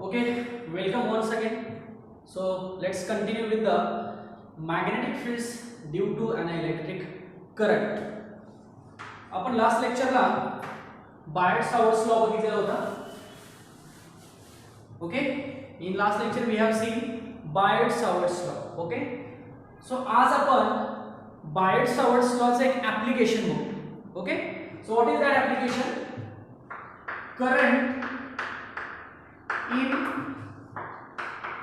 Okay, welcome once again. So let's continue with the magnetic fields due to an electric current. आपण last लेक्चरला Biot Savart's law बघितलेला होता. Okay, in last lecture we have seen Biot Savart's law. Okay, so आज आपण बायट-सावर्ट्स law चे एक application बघू. Okay, so what is that application? Current in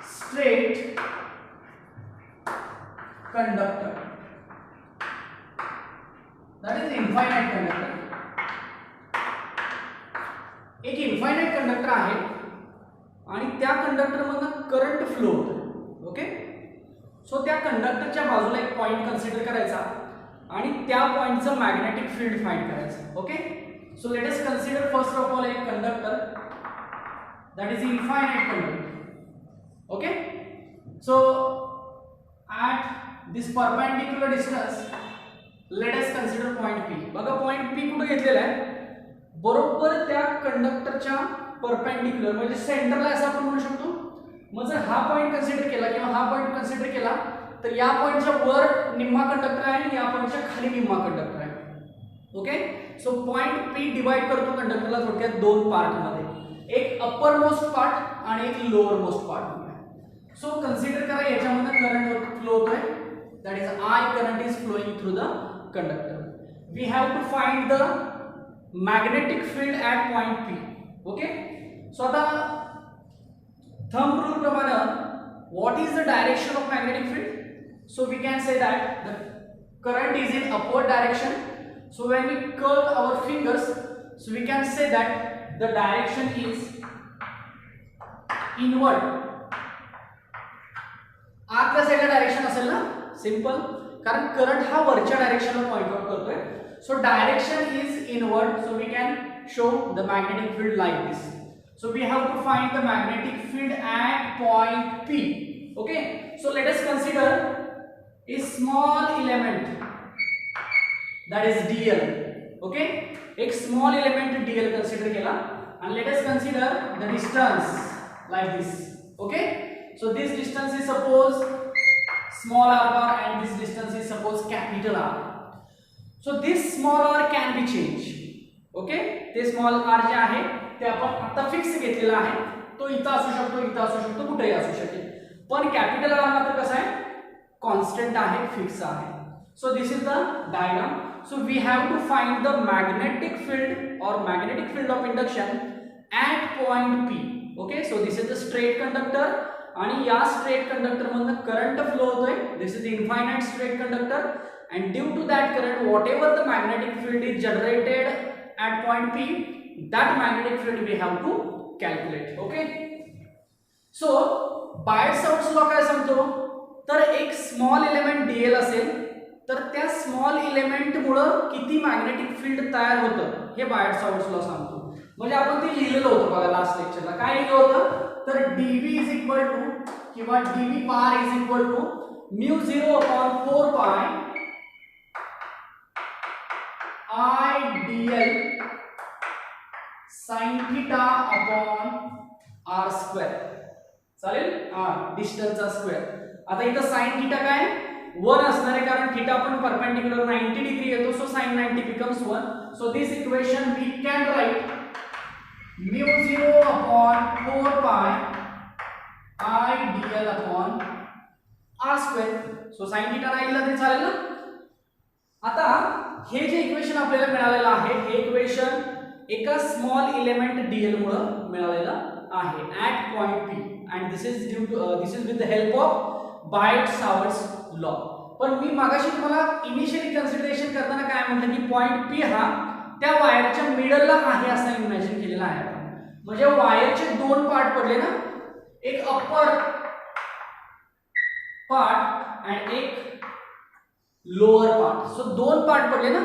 straight conductor, that is infinite conductor. एक इन्फायनाइट कंडक्टर आहे आणि त्या कंडक्टर मधून करंट फ्लो होतो. ओके, सो त्या कंडक्टरच्या बाजूला एक पॉइंट कन्सिडर करायचा आणि त्या पॉइंटचं मॅग्नेटिक फील्ड फाइंड करायचं. Okay, so let us consider first of all एक conductor that is infinite conductor. Okay, so at this perpendicular distance let us consider point P. बघा पॉइंट P कुठे घेतलेला आहे, बरोबर त्या कंडक्टरच्या परपेंडिक्युलर म्हणजे सेंटरला असं आपण म्हणू शकतो. मग जर हा पॉइंट कन्सिडर केला किंवा हा पॉइंट कन्सिडर केला तर या पॉइंटच्या वर निम्मा कंडक्टर आहे आणि या पॉइंटच्या खाली निम्मा कंडक्टर आहे. Okay, so point P divide करतो कंडक्टरला थोडक्यात दोन पार्ट मध्ये, एक अपर मोस्ट पार्ट आणि एक lower most part. So consider करा याच्यामध्ये करंट फ्लो होतोय, that is I current is flowing through the conductor. We have to find the magnetic field at point P. Okay, so आता thumb rule प्रमाणे what is the direction of magnetic field? So we can say that the current is in upward direction. So when we curl our fingers, so we can say that the direction is inward. आतल्या साईडला direction असेल ना, simple, कारण current हा वरच्या डायरेक्शनला point out करतोय. So direction is inward, so we can show the magnetic field like this. So we have to find the magnetic field at point P. Okay, so let us consider a small element that is dl. Okay, एक small element dl consider केला and let us consider the distance like this. Okay, so this distance is suppose small r bar and this distance is suppose capital R. So this small r can be changed. Okay, ते small r जे आहे ते आपण आता fix घेतलेला आहे, तो इथं असू शकतो, इथं असू शकतो, कुठेही असू शकेल. पण कॅपिटल R मात्र कसं आहे, कॉन्स्टंट आहे, फिक्स आहे. So this is the diagram. So we have to find the magnetic field or magnetic field of induction at point P. Okay, so this is the straight conductor आणि या straight conductor मधून current flow होतोय. This is the infinite straight conductor and due to that current whatever the magnetic field is generated at point P, that magnetic field we have to calculate. Okay, so Biot Savart's law काय सांगतो, तर एक small element dl असेल तर त्या small element मुळे किती magnetic field तयार होतं हे बायट-सावर्ट्स लॉ सांगतो. म्हणजे आपण ते लिहिलेलं होतं बघा लास्ट लेक्चरला. काय लिहिलं होतं, तर dv इज इक्वल टू किंवा dv bar is equal to μ0 upon 4 pi I dl sin theta upon r square. चालेल, डिस्टन्सचा स्क्वेअर. आता इथं sin थीटा काय 1 असणार आहे, कारण थीटा आपण परपेंडिक्युलर 90 डिग्री येतो, so sin 90 becomes 1. So this equation we can write μ0 upon 4 pi I dl upon r square. So sin theta राहिला तरी चालेल ना. आता हे जे इक्वेशन आपल्याला मिळालेलं आहे, हे इक्वेशन एका स्मॉल एलिमेंट dl मुळे मिळालेलं आहे at point P and this is with the help of Biot Savart's law. पण मी मागाशी तुम्हाला इनिशियली कन्सिडरेशन करताना काय म्हटलं की पॉइंट P हा त्या वायरच्या मिडलला आहे असं इमॅजिन केलेलं आहे आपण. म्हणजे वायरचे दोन पार्ट पडले ना, एक अपर पार्ट आणि एक लोअर पार्ट. सो दोन पार्ट पडले ना,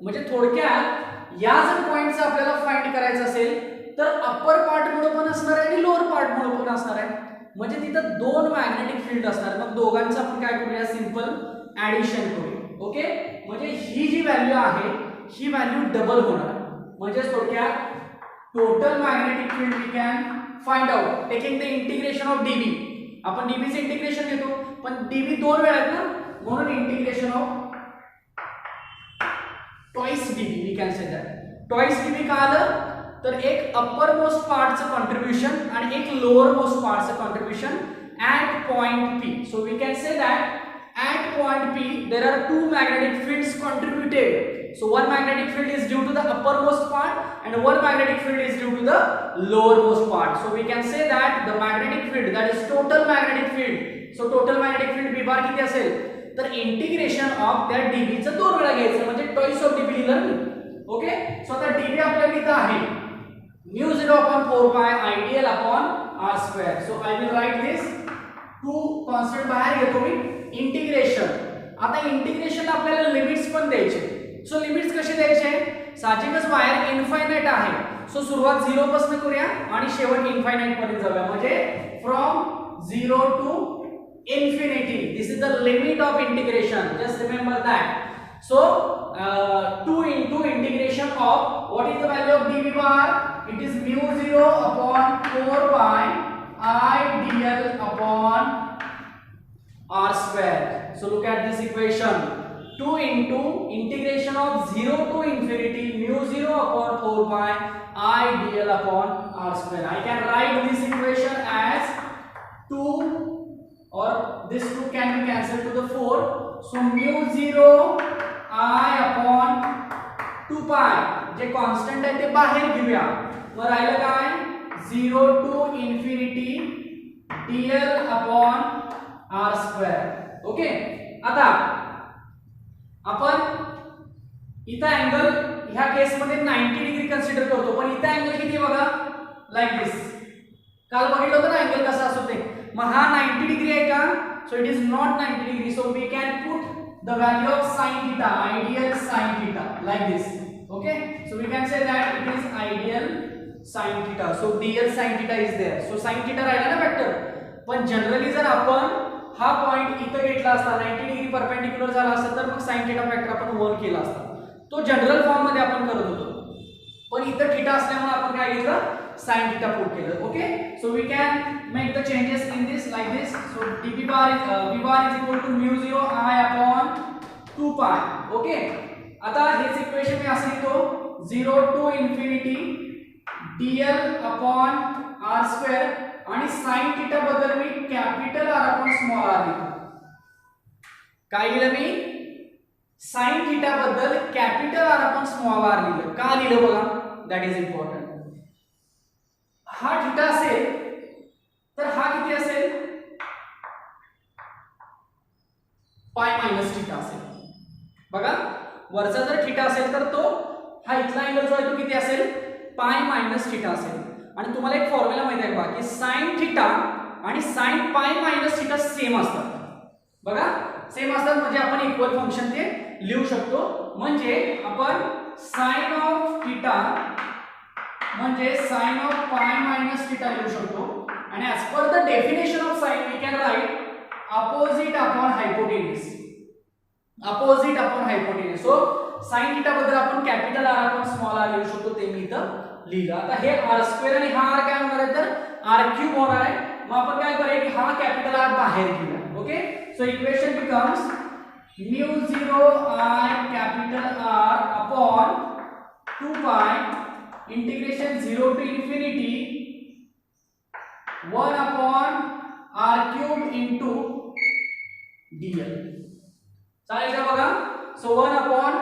म्हणजे थोडक्यात या जर पॉइंटचं आपल्याला फाइंड करायचं असेल तर अपर पार्ट मुळे पण असणार आहे आणि लोअर पार्ट मुळे पण असणार आहे. म्हणजे तिथं दोन मॅग्नेटिक फील्ड असणार. मग दोघांचं आपण काय करूया, सिंपल ऍडिशन करूया. ओके, म्हणजे ही जी व्हॅल्यू आहे ही व्हॅल्यू डबल होणार. म्हणजे थोडक्यात total magnetic field we can find out taking the integration of dv. आपण dv चे इंटिग्रेशन घेतो पण dv दोन वेळा आहेत ना, म्हणून integration of twice dv we can say that. Twice dv का आलं तर एक अप्पर मोस्ट पार्टचं कॉन्ट्रीब्युशन आणि एक लोअर मोस्ट पार्टचं contribution at point P. So we can say that at point P there are two magnetic fields contributed. So one magnetic field is due to the uppermost part and one magnetic field is due to the lowermost part. So we can say that the magnetic field, that is total magnetic field. So total magnetic field B bar किती असेल तर integration of त्या dv चं दोन वेळा घ्यायचं म्हणजे twice of dv लिहिलं मी. ओके. सो आता dv आपल्याला इथं आहे mu 0 upon 4 pi ideal upon r square. So I will write this two constant बाहेर घेतो मी इंटिग्रेशन. आता इंटिग्रेशन आपल्याला लिमिट्स पण द्यायचे. सो लिमिट्स कसे द्यायचे, साहजिकच बाहेर इनफायनाइट आहे. सो सुरुवात 0 पासून करूया आणि शेवट इनफायनाइट पर्यंत जाऊया म्हणजे from 0 to infinity. This is the limit of integration. Just remember that. So 2 into integration of what is the value of dv bar? It is mu 0 upon 4 pi I dl upon r square. So look at this equation. 2 into integration of 0 to infinity mu 0 upon 4 pi I dl upon r square. I can write this equation as 2 or this 2 can be cancelled to the 4. So mu 0 I upon 2 pi जे constant आहे ते बाहेर घेऊया. मग राहिलं काय 0 to infinity dl upon r square. Okay. आता आपण इथं अँगल ह्या केस मध्ये 90 डिग्री कन्सिडर करतो पण इथं अँगल किती बघा लाईक दिस. काल बघितलं होतं ना अँगल कसा असतो ते. मग हा 90 डिग्री आहे का. So it is not 90 degree. So we can put the value of sin theta, ideal sin theta like this. Okay. So we can say that it is ideal sin theta. So dl sin theta is there. So sin theta राहिला ना vector. पण generally जर आपण हा point इथं घेतला असता 90 degree perpendicular झाला असता तर मग sin theta फॅक्टर आपण 1 केला असता. तो जनरल फॉर्म मध्ये आपण करत होतो पण इथं थीटा असल्यामुळे आपण काय घेतलं sin theta पुट केलं. Okay. So we can make the changes in this like this. So dv bar v bar is equal to mu 0 I upon 2 pi. Okay. आता हेच इक्वेशन मी असं लिहितो 0 to infinity dl upon r square आणि sin theta बद्दल मी capital R upon small r लिहितो. काय लिहिलं मी sin theta बद्दल capital R upon small r लिहिलं. का लिहिलं बघा दॅट इज इम्पॉर्टंट. हा थीटा असेल तर हा किती असेल पाय मायनस थीटा असेल. बघा वरचा जर थीटा असेल तर तो हा इथला अँगल जो आहे तो किती असेल पाय मायनस थीटा असेल. आणि तुम्हाला एक फॉर्म्युला माहिती आहे बघा की sin थीटा आणि sin पाय मायनस थीटा सेम असतात. बघा सेम असतात म्हणजे आपण इक्वल फंक्शन ते लिहू शकतो. म्हणजे आपण sin ऑफ थीटा म्हणजे sin of pi minus theta लिहू शकतो. आणि as per the definition of sin we can write opposite upon hypotenuse. Opposite upon hypotenuse. So sin theta बद्दल आपण capital R upon small r लिहू शकतो ते मी इथं लिहिलं. आता हे r स्क्वेअर आणि हा r काय होणार आहे तर r क्यूब होणार आहे. मग आपण काय करूया की हा कॅपिटल R बाहेर घेऊया. Okay. So equation becomes mu 0 I capital R upon 2 pi integration 0 to infinity 1 upon r cube into dl. चालेल का बघा. So 1 upon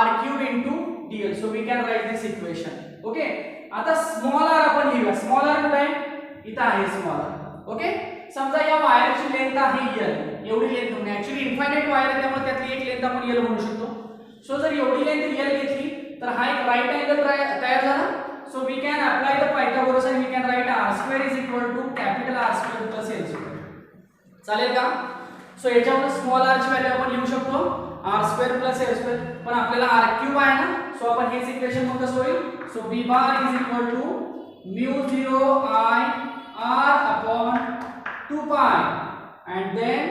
r cube into dl. So we can write this equation. Okay. आता small r आपण लिहूया. Small r कुठे आहे इथं आहे स्मॉल r. ओके. समजा या वायरची लेंथ आहे l. एवढी लेंथ म्हणजे ऍक्च्युअली इनफायनाइट वायर आहे त्यामुळे त्यातली एक लेंथ आपण l म्हणू शकतो. सो जर एवढी लेंथ l घेतली तर हा एक राइट अँगल तयार झाला. So we can apply the Pythagoras आणि we can write r square is equal to capital R square plus l square. चालेल का. सो याच्यावर स्मॉल r ची व्हॅल्यू आपण लिहू शकतो r square plus l square. पण आपल्याला r क्यूब आहे ना. सो आपण हेच इक्वेशन मग कसं होईल. So v bar is equal to mu 0 I r upon 2 pi and then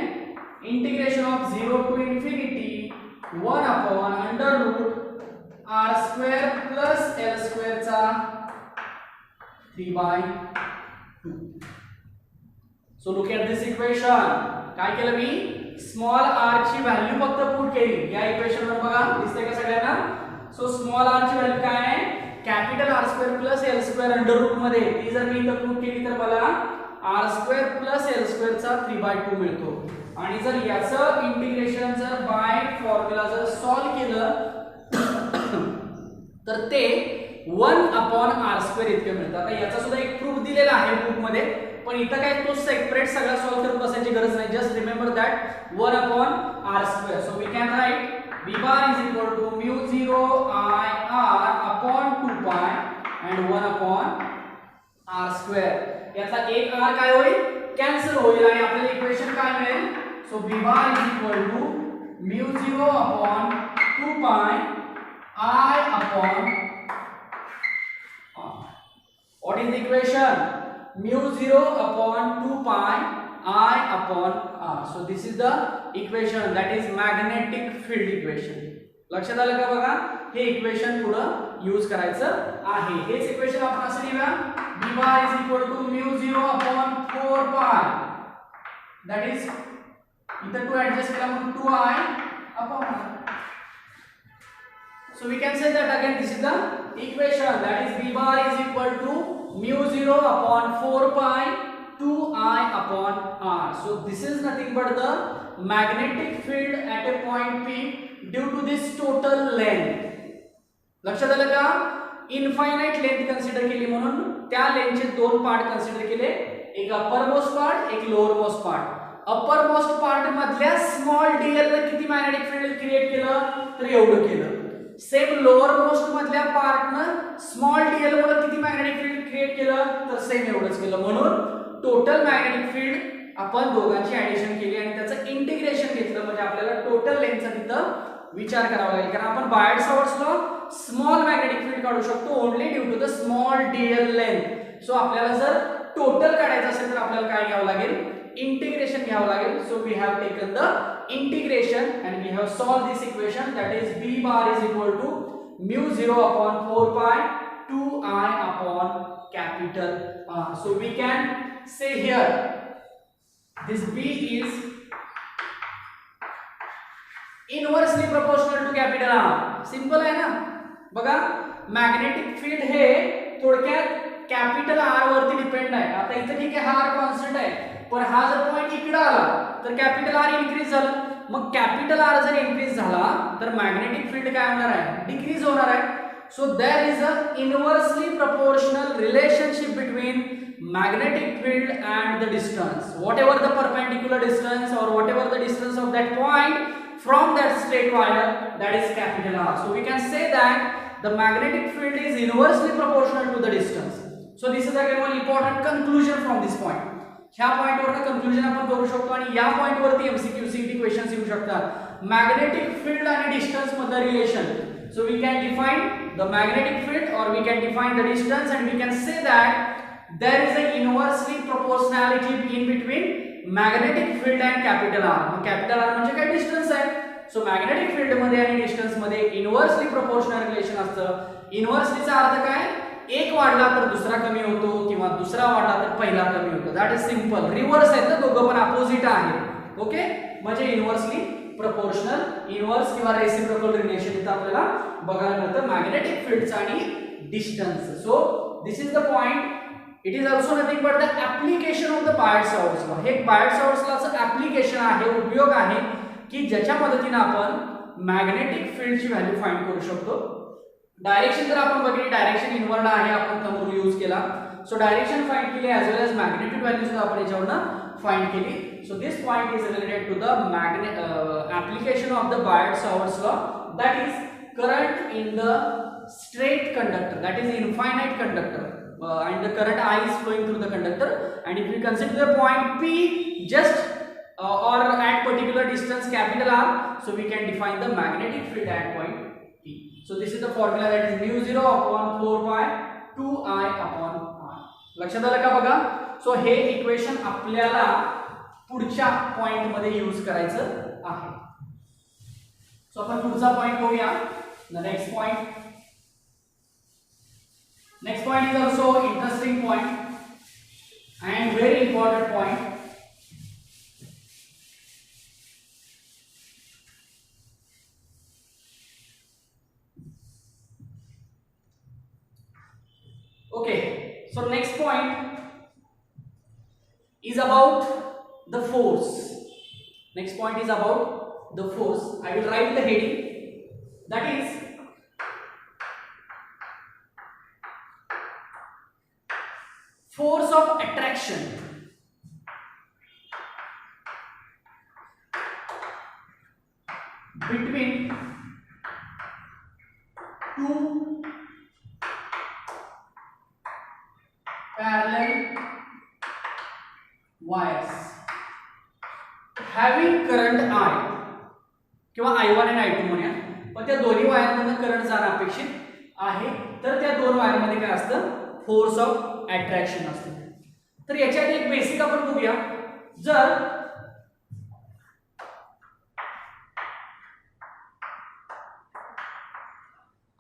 integration of 0 to infinity 1 upon under root r square plus l square चा 3 by 2. So look at this equation. काय केलं मी, small R ची value फक्त put केली या equation वर. बघा दिसतंय का सगळ्यांना. सो स्मॉल आर ची व्हॅल्यू काय आहे, capital R square plus L square under root मध्ये. ती जर मी इथं पुट केली तर मला R square plus L square चा 3/2 मिळतो. आणि जर याचं इंटिग्रेशन जर बाय फॉर्म्युला जर सॉल्व केलं तर ते 1/r² इतके मिळतं. आता याचा सुद्धा एक प्रूफ दिलेला आहे बुक मध्ये, पण इथं काय तो सेपरेट सगळा सॉल्व करत बसायची गरज नाही. Just remember that 1/r². So we can write b bar is equal to mu 0 I r upon 2 pi and 1/r². याचा एक r काय होईल, कॅन्सल होईल आणि आपल्याला इक्वेशन काय मिळेल. So b bar is equal to mu 0 upon 2 pi I upon r. What is the equation? Mu 0 upon 2 pi I upon r. So this is the equation, that is magnetic field equation. लक्षात आलं का बघा, हे equation पुढे use करायचं आहे. हेच equation आपण असं लिहूया, b bar is equal to mu 0 upon 4 pi, that is इथं 2 ऍडजस्ट केला म्हणून 2i upon r. So we can say that again, this is the equation, that is b bar is equal to mu 0 upon 4 pi 2i upon r. So this is nothing but the magnetic field at a point P due to this total length. लक्षात आलं का, infinite length consider केली म्हणून त्या लेंथचे दोन part consider केले, एक upper most part, एक lower most part. Upper most part मधल्या स्मॉल डीएल ने किती मॅग्नेटिक फील्ड क्रिएट केलं, तर एवढं केलं. सेम लोअर मोस्ट मधल्या पार्टनं स्मॉल डीएल मुळे किती मॅग्नेटिक फील्ड क्रिएट केलं, तर सेम एवढंच केलं. म्हणून टोटल मॅग्नेटिक फील्ड आपण दोघांची ऍडिशन केली आणि त्याचं इंटिग्रेशन घेतलं, म्हणजे आपल्याला टोटल लेंथचा तिथं विचार करावा लागेल. कारण आपण Biot Savart's law small magnetic field काढू शकतो only due to the small DL length. So आपल्याला जर टोटल काढायचं असेल तर आपल्याला काय घ्यावं लागेल, इंटिग्रेशन घ्यावं लागेल. So we have taken the integration and we have solved this equation, that is b bar is equal to mu 0 upon 4 pi 2i upon capital R. So we can say here this b is inversely proportional to capital R. Simple आहे ना. बघा magnetic field हे थोडक्यात capital R वरती depend आहे. आता इथे ठीक आहे, हा आर कॉन्स्टंट आहे, पण हा जर पॉइंट इकडे आला तर कॅपिटल आर इन्क्रीज झालं. मग कॅपिटल आर जर इन्क्रीज झाला तर मॅग्नेटिक फील्ड काय होणार आहे, डिक्रीज होणार आहे. So there is a inversely proportional relationship between magnetic field and the distance, whatever the perpendicular distance or whatever the distance of that point from that straight wire, that is capital R. So we can say that the magnetic field is inversely proportional to the distance. So this is again one important conclusion from this point. ह्या point वरनं conclusion आपण करू शकतो आणि या point वरती MCQ CT questions येऊ शकतात. मॅग्नेटिक फील्ड आणि डिस्टन्स मधलं relation. So we can define the magnetic field or we can define the distance and we can say that there is a inversely proportionality in between magnetic field and capital R. capital R म्हणजे काय, distance आहे. So magnetic field मध्ये आणि distance मध्ये inversely proportional relation असतं. इनवर्सलीचा अर्थ काय, एक वाढला तर दुसरा कमी होतो किंवा दुसरा वाढला तर पहिला कमी होतो. That is simple. रिव्हर्स आहेत ना, दोघं पण अपोजिट आहेत. ओके, म्हणजे इनवर्सली प्रोपोर्शनल, इनवर्स किंवा रेसिप्रोकल रिलेशन इथं आपल्याला बघायला मिळतं मॅग्नेटिक फील्डचं आणि distance. So this is the point. It is also nothing but the application of the Biot-Savart's law. हे Biot-Savart's lawचं ऍप्लिकेशन आहे, उपयोग आहे की ज्याच्या मदतीने आपण मॅग्नेटिक फील्डची व्हॅल्यू फाइंड करू शकतो. डायरेक्शन जर आपण बघितली, डायरेक्शन इनवर्ड आहे, आपण थंब रूल यूज केला. सो डायरेक्शन फाइंड केली as well as magnetic value सुद्धा आपण याच्यावरनं फाइंड केली. So this point is related to the application of the Biot-Savart's law, that is current in the straight conductor, that is infinite conductor. And the current I is flowing through the conductor, and if we consider the point P just or at particular distance capital R, so we can define the magnetic field at point P. So this is the formula, that is mu 0 upon 4 pi 2I upon R. लक्षात आलं का बघा. So हे equation आपल्याला पुढच्या point मध्ये use करायचं आहे. सो आपण पुढचा पॉइंट बघूया. The next point. Next point is also interesting point. And very important point, okay, so next point is about the force. Next point is about the force. I will write the heading, that is force of attraction between two parallel wires having current I किंवा I1 आणि I2 म्हणूया, पण त्या दोन्ही वायरमधून current जाणं अपेक्षित आहे. तर त्या दोन वायरमध्ये काय असतं, फोर्स ऑफ अट्रॅक्शन असते. तर याच्या आधी एक बेसिक आपण बघूया. जर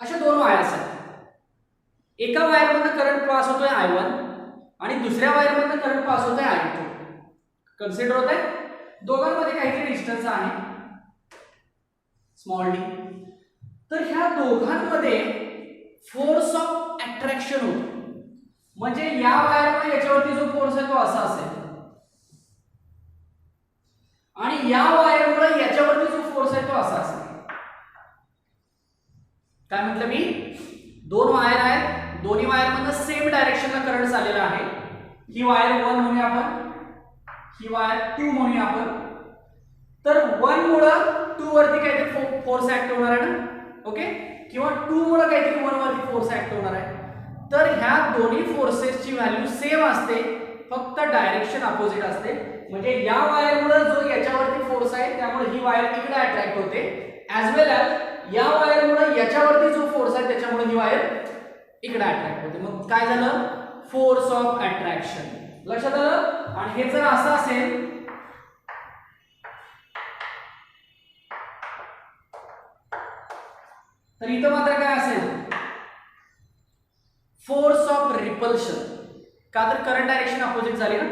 अशा दोन वायर्स आहेत, एका वायरमधून करंट पास होतोय I1 आणि दुसऱ्या वायरमधून करंट पास होतोय I2. कन्सिडर होत आहे दोघांमध्ये काहीतरी डिस्टन्स आहे स्मॉल डी. तर ह्या दोघांमध्ये फोर्स ऑफ अट्रॅक्शन होतो. म्हणजे या वायरमुळे याच्यावरती जो फोर्स आहे तो असा असेल आणि या वायरमुळे याच्यावरती जो फोर्स आहे तो असा असेल. काय म्हटलं मी, दोन वायर आहेत, दोन्ही वायरमधून सेम डायरेक्शनला करंट चाललेला आहे. ही वायर 1 म्हणूया आपण, ही वायर 2 म्हणूया आपण. तर 1 मुळे 2 वरती काहीतरी फोर्स ऍक्ट होणार आहे ना, ओके, किंवा 2 मुळे काहीतरी 1 वरती फोर्स ऍक्ट होणार आहे. तर ह्या दोन्ही फोर्सेसची व्हॅल्यू सेम असते, फक्त डायरेक्शन अपोजिट असते. म्हणजे या वायरमुळे जो याच्यावरती फोर्स आहे त्यामुळे ही वायर इकडे अट्रॅक्ट होते, ऍज वेल ऍज या वायरमुळे याच्यावरती जो फोर्स आहे त्याच्यामुळे ही वायर इकडे अट्रॅक्ट होते. मग काय झालं, फोर्स ऑफ अट्रॅक्शन. लक्षात आलं. आणि हे जर असं असेल तर इथं मात्र काय असेल, फोर्स ऑफ रिपल्शन. का तर करंट डायरेक्शन अपोजिट झाली ना.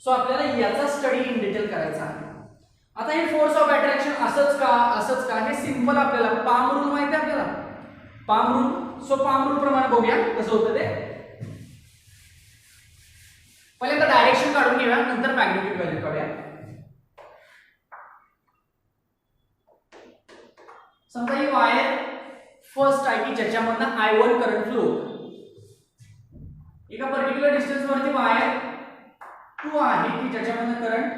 सो आपल्याला याचा स्टडी इन डिटेल करायचा आहे. आता हे फोर्स ऑफ अट्रॅक्शन असंच का हे सिंपल आपल्याला पाम रूल माहिती आहे आपल्याला, palm rule. So palm rule प्रमाणे बघूया कसं होतं ते. पहिल्यांदा डायरेक्शन काढून घेऊया, नंतर मॅग्नेटिक व्हॅल्यू काढूया. समजा ही वायर फर्स्ट आहे की ज्याच्यामधनं I1 करंट फ्लो होतो. एका पर्टिक्युलर डिस्टन्स वरती वायर 2 आहे की ज्याच्यामधनं करंट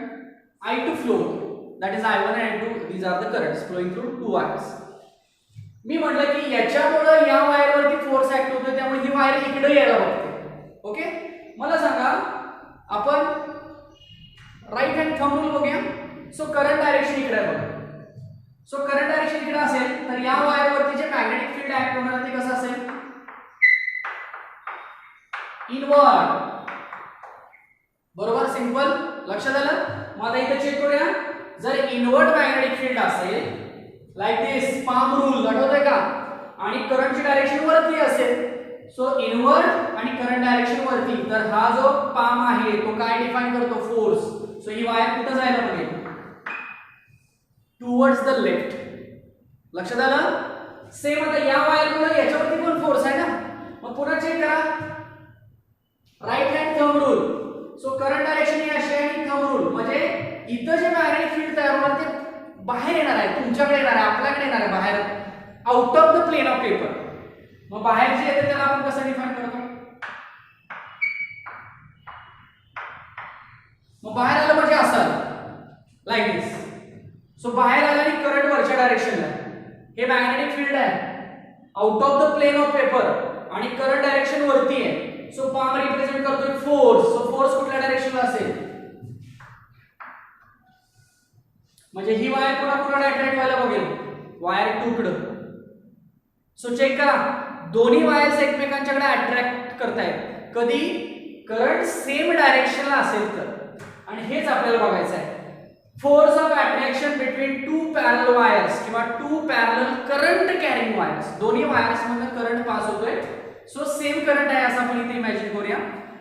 I2 फ्लो होतो. That is I1 and I2, these are the currents flowing through two wires. मी म्हटलं की याच्यामुळे या वायरवरती फोर्स ऍक्ट होतो, त्यामुळे ही वायर इकडे यायला बघते. ओके, मला सांगा आपण राईट हँड थंब रूल बघूया. सो करंट डायरेक्शन इकडे आहे बघा. सो करंट डायरेक्शन इकडे असेल तर या वायरवरती जे मॅग्नेटिक फील्ड ऍक्ट होणार ते कसं असेल, इनवर्ड. बरोबर, सिंपल. लक्षात आलं. मग आता इथे चेक करूया. जर इनवर्ड मॅग्नेटिक फील्ड असेल लाईक दिस, पाम रूल आठवतोय का, आणि करंटची डायरेक्शन वरती असेल, सो इनवर्ड आणि करंट डायरेक्शन वरती, तर हा जो पाम आहे तो काय डिफाइन करतो, फोर्स. सो ही वायर कुठे जायला पाहिजे, टुवर्ड्स द लेफ्ट. लक्षात आलं. सेम आता या वायरमुळे याच्यावरती पण फोर्स आहे ना. मग पुन्हा चेक करा, right hand thumb rule. So current direction ही अशी आहे की थंब रूल, म्हणजे इथं जे मॅग्नेटिक फील्ड तयार होणार ते बाहेर येणार आहे, तुमच्याकडे येणार आहे, आपल्याकडे येणार आहे, बाहेर, out of the plane of paper. मग बाहेर जे येते त्याला आपण कसं डिफाइन करतो, मग बाहेर आलं म्हणजे असं लाईक दिस. सो बाहेर आलं आणि करंट वरच्या डायरेक्शनला, हे मॅग्नेटिक फील्ड आहे out of the plane of paper आणि करंट डायरेक्शन वरती आहे. सो पाम रिप्रेझेंट करतोय फोर्स. सो फोर्स कुठल्या डायरेक्शनला असेल, म्हणजे ही वायर पुन्हा कुणाला अट्रॅक्ट व्हायला बघेल, वायर 2 कडे. सो चेक करा, दोन्ही वायर्स एकमेकांच्याकडे अट्रॅक्ट करतायत कधी, करंट सेम डायरेक्शनला असेल तर. आणि हेच आपल्याला बघायचं आहे, force of attraction between two parallel wires किंवा two parallel current carrying wires. दोन्ही वायर्स मधून करंट पास होतोय. सो सेम करंट आहे असं आपण इथे इमॅजिन करूया.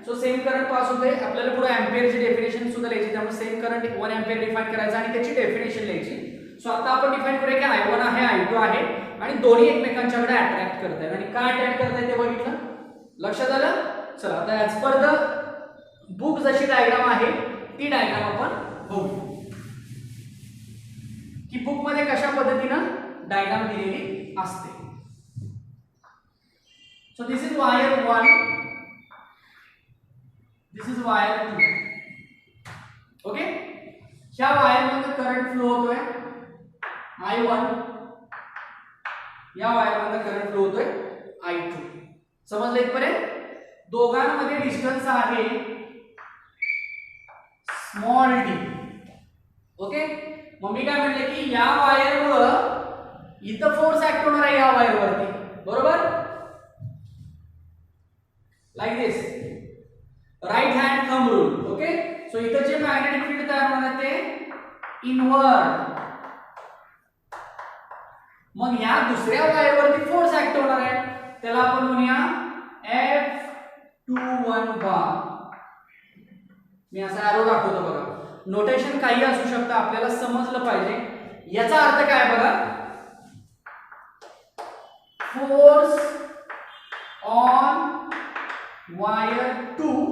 सो सेम करंट पास होते, आपल्याला पुढे एम्पियरची डेफिनेशन सुद्धा लिहायची, त्यामुळे सेम करंट 1 एम्पियर डिफाइन करायचा आणि त्याची डेफिनेशन लिहायची. सो आता आपण डिफाइन करूया की I1 आहे I2 आहे आणि दोन्ही एकमेकांच्याकडे अट्रॅक्ट करतायत. आणि काय अट्रॅक्ट करतायत ते बघितलं, लक्षात आलं. चला आता ॲज पर द बुक जशी डायग्राम आहे ती डायग्राम आपण बघू की बुक मध्ये कशा पद्धतीनं डायग्राम दिलेली असते. So this is wire 1, this is wire 2. Okay, ह्या वायर मध्ये करंट फ्लो होतोय I1, या वायर मध्ये करंट फ्लो होतोय I2. समजलं इथपर्यंत. दोघांमध्ये डिस्टन्स आहे स्मॉल d. ओके, मग मी काय म्हटले की या वायरवर इथं फोर्स ऍक्ट होणार आहे या वायरवरती, बरोबर, like this, right hand thumb rule. Okay, so इथं जे मॅग्नेटिक फील्ड तयार होणार आहे ते इनवर्ड. मग या दुसऱ्या वायरवरती फोर्स ऍक्ट होणार आहे, त्याला आपण म्हणूया F21 बार. मी असा एरो दाखवतो बघा, नोटेशन काही असू शकतं, आपल्याला समजलं पाहिजे. याचा अर्थ काय बघा, force on wire 2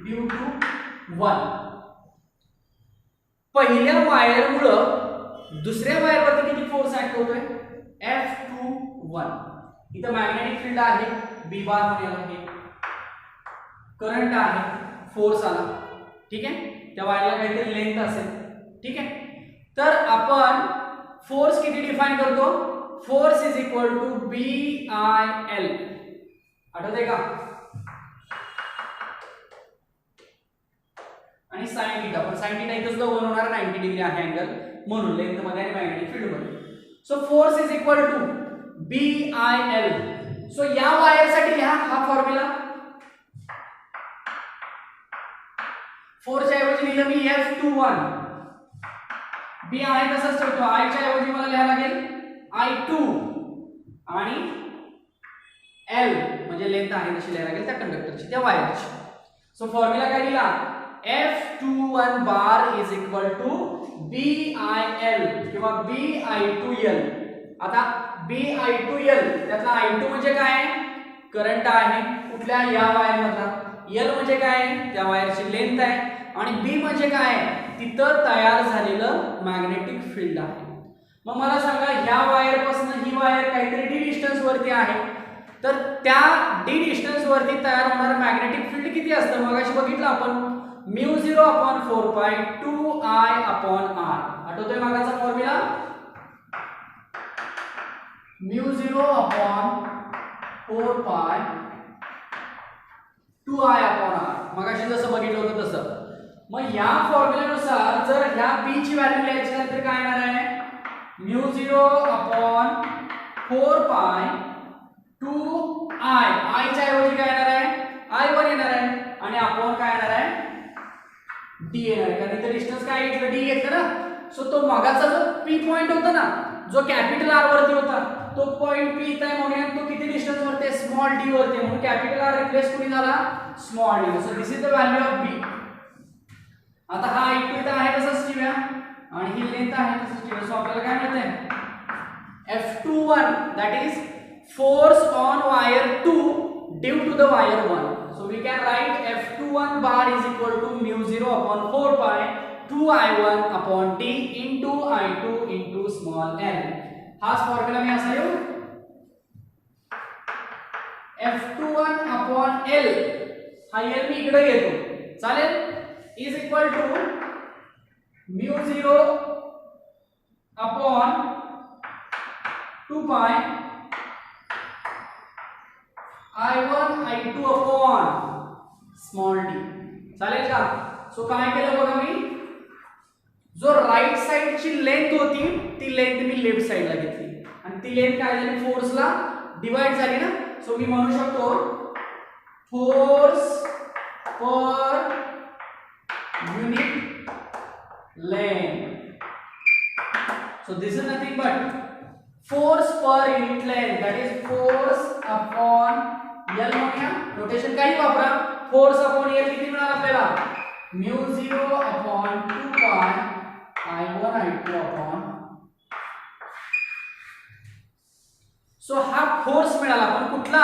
due to 1. पहिल्या वायरमुळं दुसऱ्या वायरवरती किती फोर्स ऍक्ट होतोय, F21. इथं मॅग्नेटिक फील्ड आहे B बार म्हणूया, हे करंट आहे, फोर्स आला, ठीक आहे, त्या वायरला काहीतरी लेंथ असेल, ठीक आहे. तर आपण फोर्स किती डिफाइन करतो, force is equal to BIL. आठवतंय का, आणि साइन थीटा, पण साइन थीटा इथं सुद्धा 1 होणार, 90 डिग्री आहे अँगल, म्हणून लेंथ मध्ये आणि मॅग्नेटिक फील्ड मध्ये. So force is equal to BIL. सो या वायर साठी लिहा हा फॉर्म्युला. फोर्सच्या ऐवजी लिहिलं मी F21, B आहे तसंच ठेवतो, I च्या ऐवजी मला लिहायला लागेल I2 आणि L म्हणजे लेंथ आहे तशी लिहायला लागेल त्या कंडक्टरची, त्या वायरची. सो फॉर्म्युला काय लिहिला, F21 bar is equal to BIL किंवा BI2L. आता BI2L त्यातला I2 म्हणजे काय, करंट आहे कुठल्या या वायर मधला, L म्हणजे काय, त्या वायरची लेंथ आहे, आणि B म्हणजे काय, तिथं तयार झालेलं मॅग्नेटिक फील्ड आहे. मग मला सांगा, ह्या वायर पासून ही वायर काहीतरी d डिस्टन्स वरती आहे, तर त्या d डिस्टन्स वरती तयार होणारं मॅग्नेटिक फील्ड किती असतं, मगाशी बघितलं आपण, μ0/4π 2I/r. आठवतोय मागाचा फॉर्म्युला, μ0/4π 2I/r. मगाशी जसं बघितलं होतं तसं. मग या फॉर्म्युल्यानुसार जर ह्या b ची व्हॅल्यू लिहायची असेल तर काय येणार आहे, μ0/4π 2I. I च्या ऐवजी काय येणार आहे, I1 येणार आहे, आणि अपॉन काय येणार आहे, d येणार आहे, कारण इथे डिस्टन्स काय घेतलं, d घेतलं ना. सो तो मगाचा जो p पॉइंट होता ना, जो कॅपिटल R वरती होता, तो पॉइंट p इथे आहे म्हणून तो किती डिस्टन्स वरती आहे, स्मॉल d वरती, म्हणून कॅपिटल R रिप्लेस कुणी झाला, small d. So this is the value of b. आता हा I2 इथे आहे तसंच ठेवूया, आणि ही लेंथ आहे तसंच ठेवूया. सो आपल्याला काय मिळतंय, F21 that is force on wire 2 due to the wire 1. So we can write F21 bar is equal to μ0/4π 2I1/d into I2 into small n. हाच फॉर्म्युला मी असा लिहू, F21/L, हा L मी इकडे घेतो, चालेल, is equal to μ0/2π I1 I2 upon small d. चालेल का. So काय केलं बघा, मी जो राईट साइडची लेंथ होती ती लेंथ मी लेफ्ट साइडला घेतली, आणि ती लेंथ काय झाली, फोर्सला डिवाइड झाली ना. सो मी म्हणू शकतो force per unit length. So this is nothing but force per unit length, that is force upon L force upon L किती मिळाला आपल्याला μ0 upon 2 pi I1 I2 upon. So हा फोर्स मिळाला पण कुठला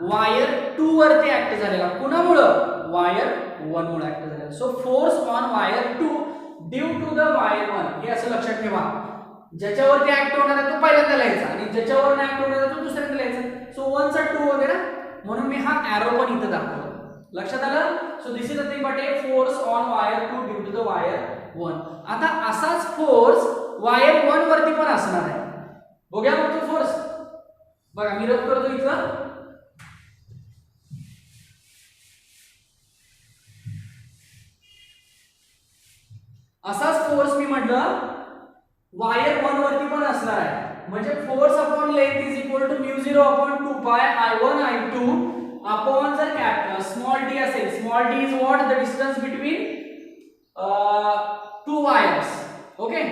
वायर 2 वरती ऍक्ट झालेला कुणामुळे वायर 1 मुळे ऍक्ट झालेला. So force on wire 2 due to the wire 1 हे असं लक्षात ठेवा. ज्याच्यावरती ऍक्ट होणार आहे तो पहिल्यांदा लिहायचा आणि ज्याच्यावर ऍक्ट होणार आहे तो दुसऱ्यांदा लिहायचा. सो 1 चा 2 वगैरे म्हणून मी हा एरो पण इथे दाखवला. लक्षात आलं. So this is nothing but a force on wire 2 due to the wire 1. आता असाच फोर्स वायर 1 वरती पण असणार आहे. बघूया मग तो फोर्स. बघा मी रब करतो इथं. असाच फोर्स मी म्हटलं वायर 1 वरती पण असणार आहे. म्हणजे force upon length is equal to μ0 upon 2 pi I1 I2 upon जर स्मॉल d असेल. Small d is what the distance between two wires. Okay.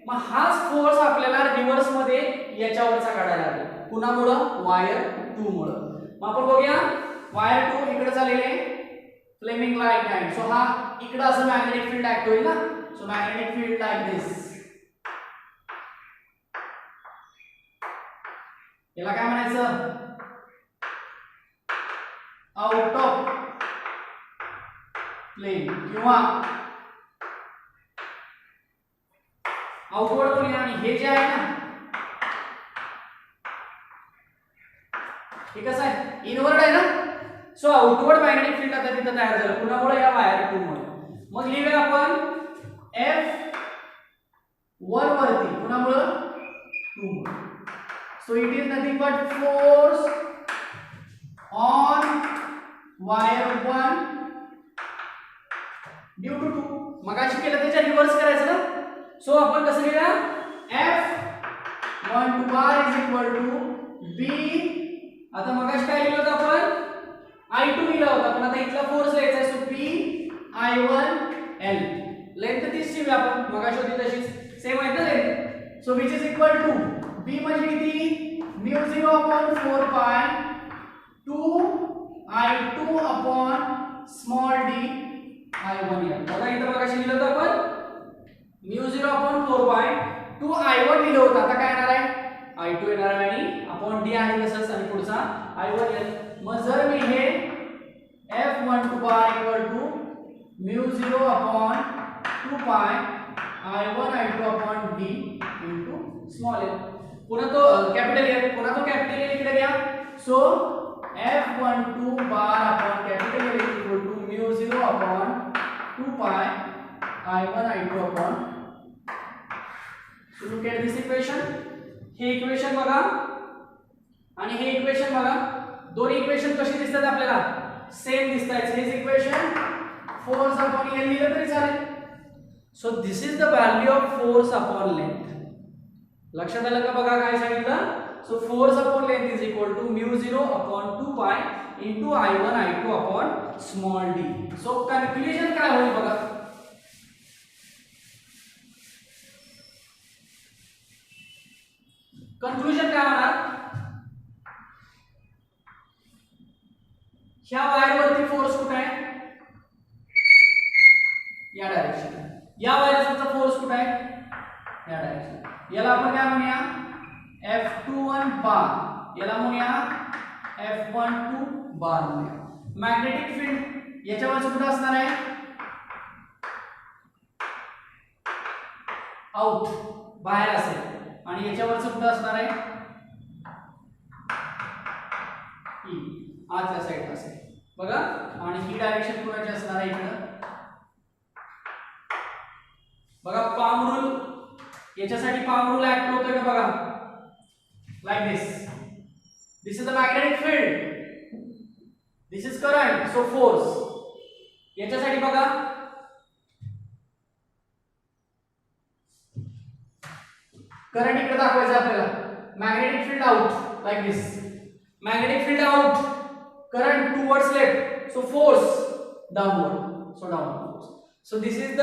मग हाच फोर्स आपल्याला रिव्हर्स मध्ये याच्यावरचा काढायला लागेल. कुणामुळं वायर 2 मुळे. मग आपण बघूया वायर 2 इकडे चाललेले फ्लेमिंग लाईट लाईन. सो हा इकडे असं मॅग्नेटिक फील्ड ऍक्ट होईल ना. सो मॅग्नेटिक फील्ड लाईक दिस. याला काय म्हणायचं आउट ऑफ प्लेन किंवा आउटवर्ड पण. आणि हे जे आहे ना हे कसं आहे इनवर्ड आहे ना. सो आउटवर्ड मॅग्नेटिक फील्ड आता तिथं तयार झालं कुणामुळे या वायर 2 मुळे. मग लिहूया आपण F1 वरती कुणामुळे 2 मुळे. So it is nothing but force on wire 1 due to 2. मगाशी केलं त्याच्या रिव्हर्स करायचं ना. सो आपण कसं लिहूया F1 to bar is equal to B. आता मगाशी काय लिहिलं होतं आपण I2 लिहिला होता पण आता इथला फोर्स लिहायचा आहे. So P I1 L. Length तीच ठेवूया आपण मगाशी होती तशीच सेम आहे ना length. So which is equal to B म्हणजे किती μ0 अपॉन 4 पाय 2 I2 upon small d I1 L. बघा इथं मगाशी लिहिलं होतं आपण μ0 अपॉन 4 पाय 2 I1 लिहिलं होतं. आता काय येणार आहे I2 येणार आहे आणि अपॉन d आहे तसंच आणि पुढचा I1 L. मग जर मी हे F1 to bar equal to μ0 upon 2 pi I1 I2 upon d into small l. पुन्हा तो कॅपिटल L. पुन्हा तो कॅपिटल L इकडे घ्या. So F1 to bar upon capital L equal to μ0 upon 2 pi I1 I2 upon. So look at this equation. हे equation बघा आणि हे इक्वेशन बघा. दोन्ही इक्वेशन कशी दिसतात आपल्याला सेम दिसतात. हेच इक्वेशन फोर्स अपॉन एल लिहिलं तरी चालेल. So this is the value of force upon length. लक्षात आलं का. बघा काय सांगितलं. So force upon length is equal to μ0 upon 2 pi into I1 I2 upon small d. So conclusion काय होईल बघा. कन्क्लुजन काय होणार ह्या वायर वरती फोर्स कुठे आहे या डायरेक्शन. या वायरचा फोर्स कुठे आहे या डायरेक्शन. याला आपण काय म्हणूया F21 बार. याला म्हणूया F12 बार म्हणूया. मॅग्नेटिक फील्ड याच्यावरच कुठे असणार आहे आउट बाहेर असेल आणि याच्यावरच कुठे असणार आहे ई आतल्या साईडला असेल. बघा आणि ही डायरेक्शन कुणाची असणार आहे इकडे. बघा पाम रूल याच्यासाठी पाम रूल ऍक्ट होतोय का बघा like this. This is the magnetic field. This is current. So force याच्यासाठी बघा करंट इकडे दाखवायचं आपल्याला. Magnetic field out like this. Magnetic field out current towards left. So force downward. So downward force. So this is the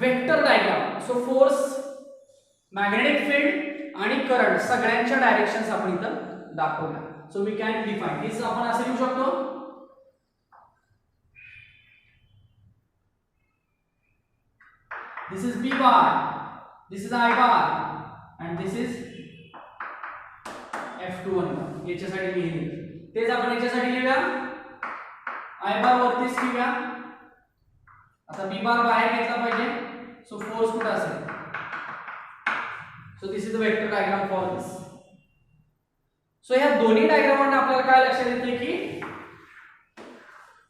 vector diagram. So force magnetic field आणि current सगळ्यांच्या directions आपण इथं दाखवल्या. सो वी कॅन डिफाइन दिस. आपण असे लिहू शकतो this is B bar, this is I bar, and this is F21 bar. याच्यासाठी लिहिले तेच आपण याच्यासाठी लिहूया, I bar वरतीच लिहूया. आता B bar बाहेर घेतला पाहिजे, सो फोर्स कुठे असेल. So this is the vector diagram for this. So ह्या दोन्ही डायग्रामवरून आपल्याला काय लक्षात येते की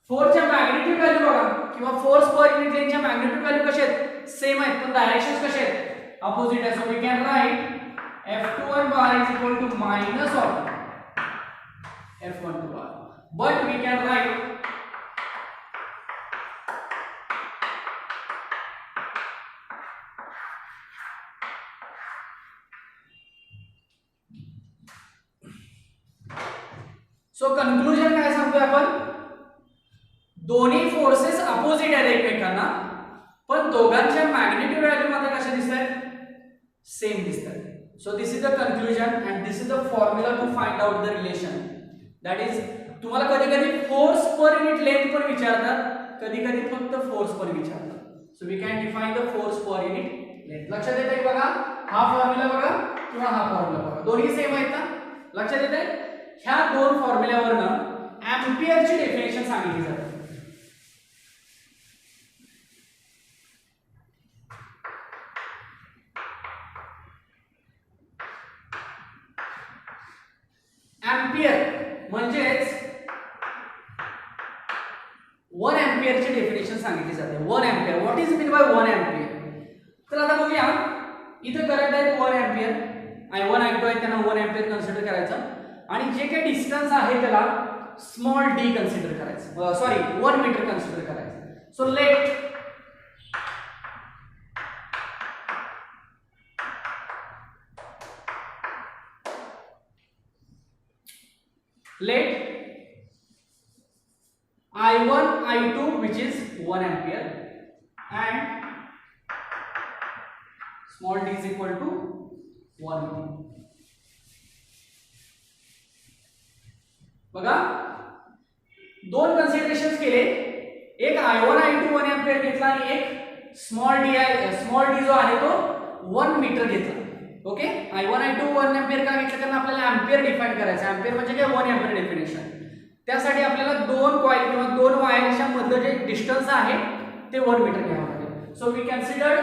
फोर्सच्या मॅग्निट्यूड व्हॅल्यू बघा किंवा फोर्स पर युनिट लेंथच्या मॅग्निट्यूड व्हॅल्यू कशा आहेत, सेम आहेत, पण डायरेक्शन्स कशा आहेत, अपोजिट आहे. So we can write F21 bar is equal to minus of F12 bar, but we can write so conclusion काय सांगतोय आपण, दोन्ही फोर्सेस अपोजिट आहेत एकमेकांना, पण दोघांच्या मॅग्निट्यूड व्हॅल्यू मात्र कशा दिसतात, सेम दिसतात. So this is the conclusion and this is the formula to find out the relation. That is तुम्हाला कधी कधी फोर्स पर युनिट लेंथ पण विचारतात, कधी कधी फक्त फोर्स पर विचारतात. So we can define the force per unit length. लक्षात येतंय बघा, हा फॉर्म्युला बघा किंवा हा फॉर्म्युला बघा, दोन्ही सेम आहेत ना. लक्षात येतंय, ह्या दोन फॉर्म्युल्यावरनं एम्पियरची डेफिनेशन सांगितली जाते. एम्पियर म्हणजेच 1 एम्पियरची डेफिनेशन सांगितली जाते. 1 ampere, what is mean by 1 ampere. तर आता बघूया, इथे करंट आहे 1 एम्पियर, I1 I2 आहे, त्यांना 1 एम्पियर कन्सिडर करायचं आणि जे काही डिस्टन्स आहे त्याला स्मॉल d कन्सिडर करायचं, सॉरी 1 मीटर कन्सिडर करायचं. So let I1 I2 which is 1 ampere and small d is equal to 1 meter. बघा, दोन कन्सिडरेशन्स केले, एक I1 I2 1 एम्पियर घेतला आणि एक स्मॉल डी जो आहे तो 1 मीटर घेतला. ओके, I1 I2 1 एम्पियर का घेतलं, कारण आपल्याला एम्पियर डिफाइन करायचं. एम्पियर म्हणजे काय, 1 एम्पियर डेफिनेशन. त्यासाठी आपल्याला दोन कॉइल किंवा दोन वायरच्या मधलं जे डिस्टन्स आहे ते 1 मीटर घ्यावं लागेल. So we consider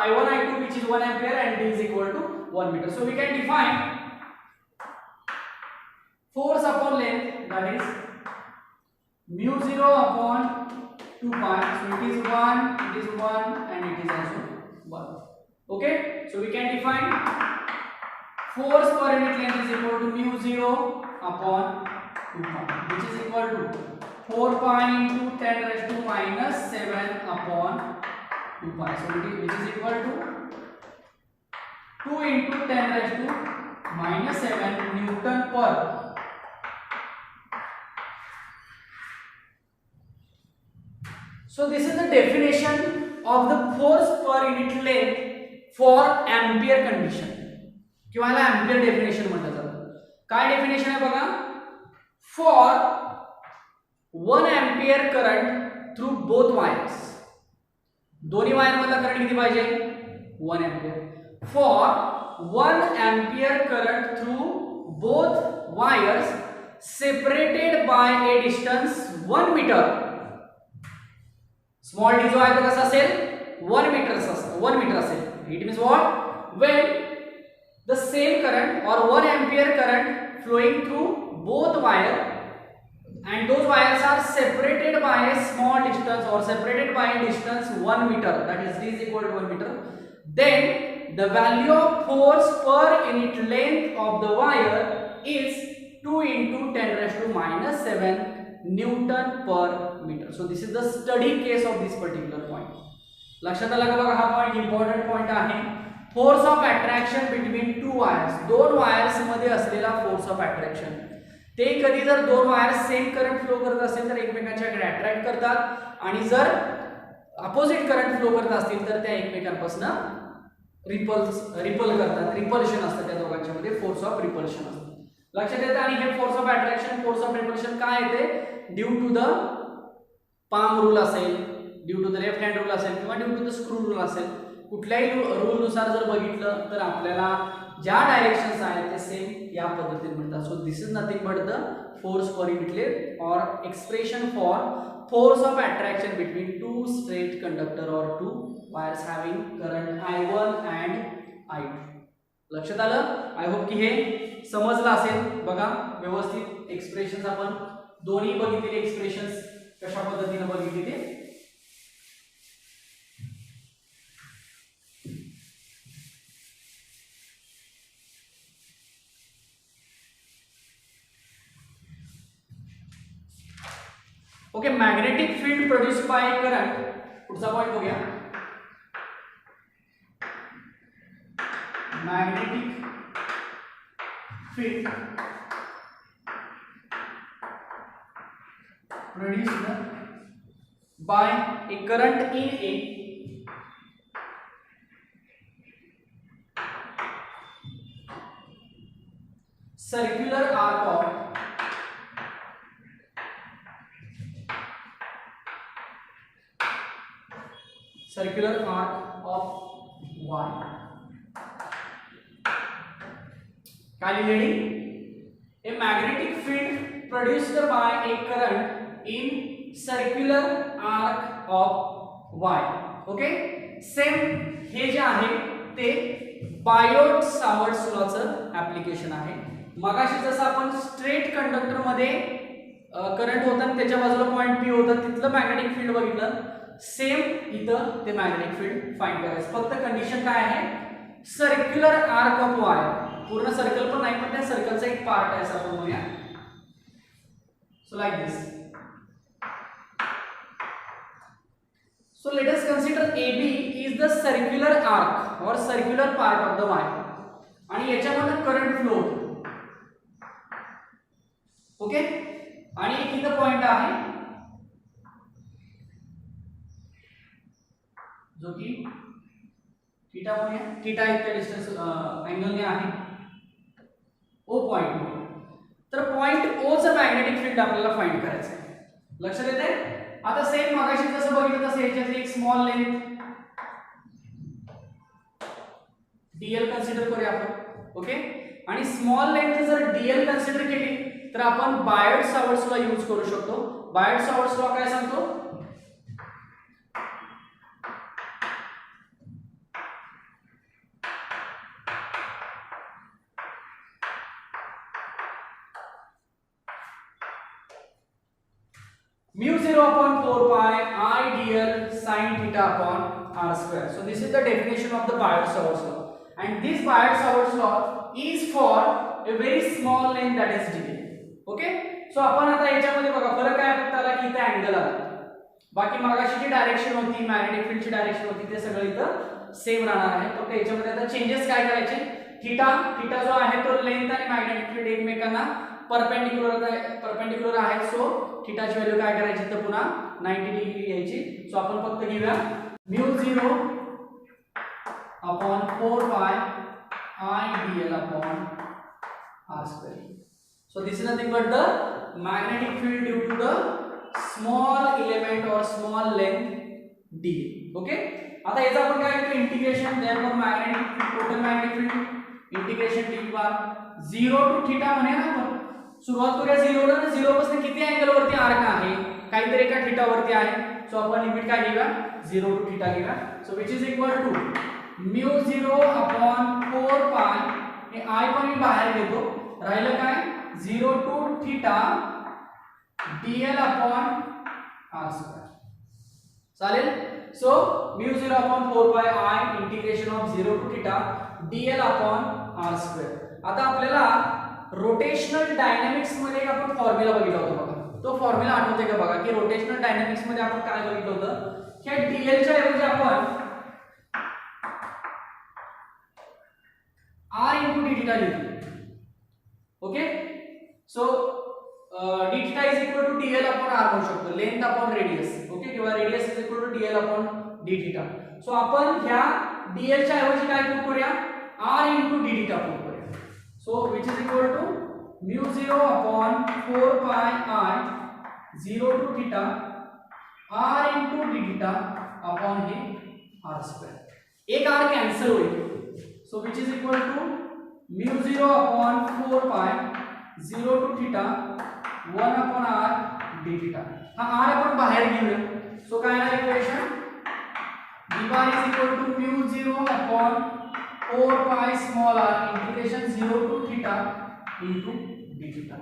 I1 I2 which is 1 ampere and d is equal to 1 meter. So we can define force upon length, that is mu 0 upon 2 pi. So it is 1, and it is also 1. Okay, so we can define force per unit length is equal to mu 0 upon 2 pi, which is equal to 4 pi into 10 raised to minus 7 upon 2 pi. So which is equal to 2 into 10 raised to minus 7 Newton per. So this is the definition of the force per unit length for ampere condition, किंवा ह्याला ampere definition म्हटलं जातं. काय definition आहे बघा, for 1 ampere current through both wires, दोन्ही wire मधला current किती पाहिजे, 1 ampere. For 1 ampere current through both wires separated by a distance 1 metre. Small d जो आहे तो कसा असेल, 1 मीटर असेल. It means what, when the same current or 1 ampere current flowing through both wire and those wires are separated by a small distance or separated by a distance 1 meter, that is d is equal to 1 meter, then the value of force per unit length of the wire is 2 into 10 raised to minus 7 Newton per meter. So this is the study case of this particular point. लक्षात आलं का बघा, हा point important point आहे. Force of attraction between two wires, दोन wires मध्ये असलेला force of attraction. ते कधी जर दोन वायर्स सेम करंट फ्लो करत असेल तर एकमेकांच्याकडे अट्रॅक्ट करतात, आणि जर अपोजिट करंट फ्लो करत असतील तर त्या एकमेकांपासून रिपल करतात. रिपल्शन असतं त्या दोघांच्या मध्ये, फोर्स ऑफ रिपल्शन असतं. लक्षात येतं. आणि हे force of attraction, force of repulsion काय येते, due to the palm rule असेल, due to the left hand rule असेल किंवा due to the screw rule असेल, कुठल्याही रूल नुसार जर बघितलं तर आपल्याला ज्या डायरेक्शन्स आहेत ते सेम या पद्धतीने मिळतात. So this is nothing but the force per unit or expression for force of attraction between two straight conductor or two wires having current I1 and I2. लक्षात आलं? आय होप की हे समजलं असेल. बघा व्यवस्थित एक्सप्रेशन्स आपण दोन्ही बघितलेले एक्सप्रेशन्स कशा पद्धतीने बघितले ते. Okay, magnetic field produced by current. पुढचा पॉइंट बघूया. Magnetic field produced by A current in A circular arc of circular arc of Y. काय लिहिलेली? A magnetic field produced by a current in circular arc of Y. Okay, same हे जे आहे ते Biot Savart's लॉचं application आहे. मगाशी जसं आपण स्ट्रेट कंडक्टर मध्ये करंट होता आणि त्याच्या बाजूला पॉइंट P होता तिथलं मॅग्नेटिक फील्ड बघितलं, सेम इथं ते मॅग्नेटिक फील्ड फाइंड करायचं. फक्त कंडिशन काय आहे? Circular arc of Y. पूर्ण सर्कल पण नाही पण त्या सर्कलचा एक पार्ट आहे असं आपण म्हणूया. So like this. So let us consider AB is the circular arc or circular part of the Y आणि याच्यामध्ये करंट फ्लो होतो. ओके, आणि एक इथं पॉइंट आहे जो की थीटा म्हणूया. थीटा इतक्या डिस्टन्स अँगलने आहे O पॉइंट. तर पॉइंट O चं मॅग्नेटिक फील्ड आपल्याला फाइंड करायचं आहे. लक्षात येते? आता सेम मगाशी जसं बघितलं तसं याच्यातली एक स्मॉल लेंथ dl कन्सिडर करूया आपण. ओके, आणि स्मॉल लेंथ जर dl कन्सिडर केली तर आपण बायोट सावर्ट्स लॉ यूज करू शकतो. बायोट सावर्ट्स लॉ काय सांगतो? mu 0 upon 4 pi I dl sin theta upon r square. So this is the definition of the Biot-Savart's law, and this Biot-Savart's law is for a very small length, that is dl. Okay, so आपण आता याच्यामध्ये बघा फरक काय फक्त आला की इथे अँगल आला. बाकी मगाशी जी डायरेक्शन होती मॅग्नेटिक फील्डची डायरेक्शन होती ते सगळं इथं सेम राहणार आहे. फक्त याच्यामध्ये आता चेंजेस काय करायचे? थीटा जो आहे तो लेंथ आणि मॅग्नेटिक फील्ड एकमेकांना परपेंडिक्युलर आहे. सो थीटाची व्हॅल्यू काय करायची तर पुन्हा 90 डिग्री घ्यायची. सो आपण फक्त घेऊया mu 0 upon 4 pi I dl upon r square. So this is nothing but the magnetic field due to the small element or small length d. Okay, आता याचा आपण काय करतो? Integration. therefore magnetic total magnetic field integration d bar 0 to theta म्हणे ना आपण. सुरुवात करूया 0 ला. 0 पासून किती अँगल वरती आर्क आहे? काहीतरी एका थीटा वरती आहे. सो आपण लिमिट काय घेऊया? 0 टू थीटा घेऊया. So which is equal to mu 0 upon 4 pi. हे I पण मी बाहेर घेतो. राहिलं काय? 0 to theta dl upon r square. चालेल? So mu 0 upon 4 pi I integration of 0 to theta dl upon r square. आता आपल्याला रोटेशनल डायनामिक्स मध्ये एक आपण फॉर्म्युला बघितला होता बघा. तो फॉर्म्युला आठवते का बघा की रोटेशनल डायनामिक्स मध्ये आपण काय बघितलं होतं? की dl च्या ऐवजी आपण r into d theta लिहितो. Okay, so d theta is equal to dl upon r म्हणू शकतो. Length upon radius. ओके, किंवा radius is equal to dl upon d theta. सो आपण ह्या dl च्या ऐवजी काय पुट करूया? r into d theta put करूया. सो which is equal to mu 0 upon 4 pi I 0 to theta r into d theta upon हे r square. एक r कॅन्सल होईल. So which is equal to μ0 upon 4 pi 0 to theta 1 upon r d theta. हा r आपण बाहेर घेऊया. So काय आहे equation d bar is equal to μ0 upon 4 pi small r integration 0 to theta into d theta.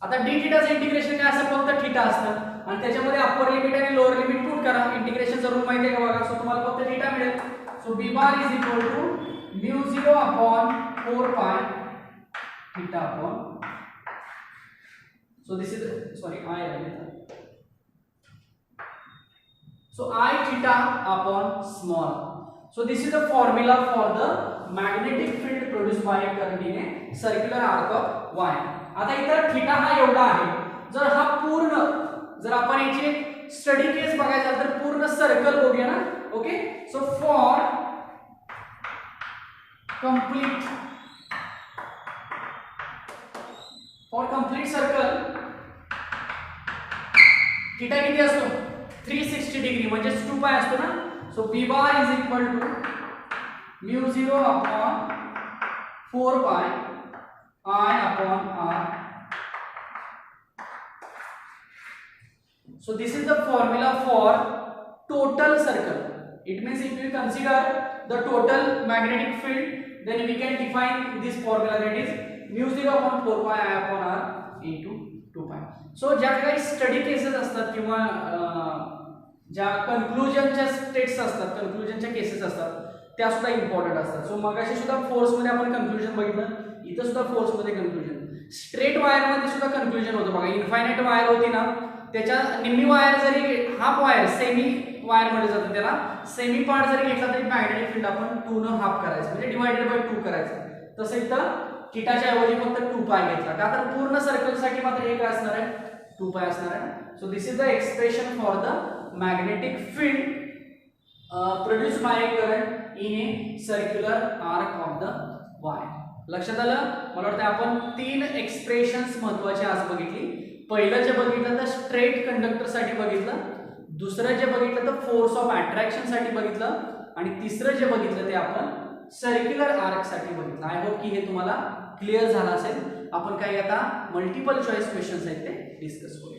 आता d थीटाचं integration काय असतं, फक्त थीटा असतं आणि त्याच्यामध्ये अप्पर लिमिट आणि लोअर लिमिट पुट करा. इंटिग्रेशनचा रूल माहिती आहे का बघा. सो तुम्हाला फक्त थीटा मिळेल. So b bar is equal to μ0 upon 4 pi theta upon, so this is sorry I so I theta upon small. So this is the formula for the magnetic field produced by a current in a circular arc of wire. आता इथं theta हा एवढा आहे. जर हा पूर्ण, जर आपण याची स्टडी केस बघायचा तर पूर्ण सर्कल बघूया ना. Okay, so for complete circle theta किती असतो 360 डिग्री म्हणजे 2 पाय असतो ना. So b bar is equal to μ0 upon 4 pi I upon r. So this is the formula for total circle. It means if you consider the total magnetic field, then we can define this formula, that is μ0 upon 4 pi I upon r into 2 pi. So ज्या काही study cases असतात किंवा ज्या कन्क्लुजनच्या states असतात, कन्क्लुजनच्या cases असतात, त्या सुद्धा important असतात. सो मगाशी सुद्धा फोर्स मध्ये आपण कन्क्लुजन बघितलं, इथं सुद्धा फोर्स मध्ये कन्क्लुजन. स्ट्रेट वायर मध्ये सुद्धा कन्क्लुजन होतं बघा. इन्फायनाइट वायर होती ना, त्याच्या निम्मी वायर जरी हाफ वायर सेमी वायर मध्ये जातं, त्याला सेमी पार्ट जरी घेतला तरी मॅग्नेटिक फील्ड आपण 2 न हाफ करायचं म्हणजे डिवाइडेड बाय 2 करायचं. तसं इथं थीटाच्या ऐवजी फक्त 2 पाय घेतला का, तर पूर्ण सर्कल साठी मात्र हे काय असणार आहे 2 पाय असणार आहे. So this is the expression for the magnetic field produced by a current in A circular arc of the wire. लक्षात आलं. मला वाटतं आपण 3 एक्सप्रेशन्स महत्त्वाचे आज बघितली. पहिलं जे बघितलं तर स्ट्रेट कंडक्टर साठी बघितलं, दुसरं जे बघितलं तर फोर्स ऑफ अट्रॅक्शन साठी बघितलं, आणि तिसरं जे बघितलं ते आपण सर्क्युलर आर्क साठी बघितलं. आय होप की हे तुम्हाला क्लिअर झालं असेल. आपण काही आता मल्टिपल चॉईस क्वेश्चन्स आहेत ते डिस्कस करूया.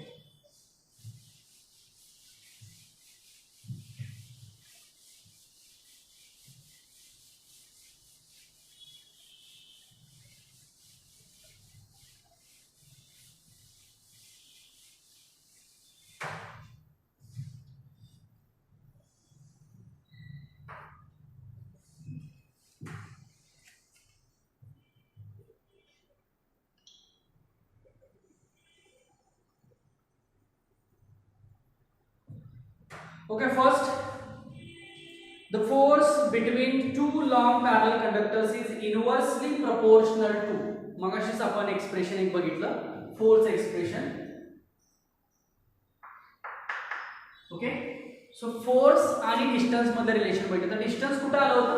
Okay, first, the force between two long parallel conductors is inversely proportional to. मगाशीच आपण एक्सप्रेशन एक बघितलं, force expression. Okay, so force आणि डिस्टन्स मध्ये रिलेशन बघितलं. तर डिस्टन्स कुठं आलं होतं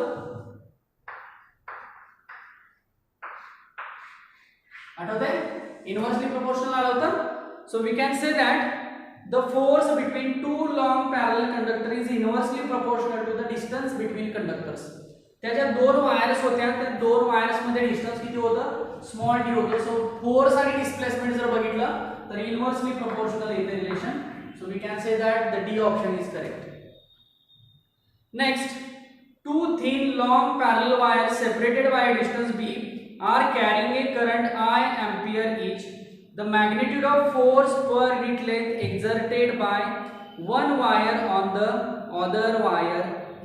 आठवतंय, इनवर्सली प्रोपोर्शनल आलं होतं. So we can say that the force between two long parallel conductors is inversely proportional to the distance between conductors. त्याच्या 2 वायर्स होत्या, त्या 2 वायर्स मध्ये डिस्टन्स किती होतं, स्मॉल डी होतं. सो फोर्स आणि डिस्प्लेसमेंट जर बघितलं तर इनवर्सली प्रोपोर्शनल येते relation. So we can say that the d option is correct. Next, 2 thin long parallel wires separated by a distance b are carrying a current I ampere each. The magnitude of force per unit length exerted by one wire on the other wire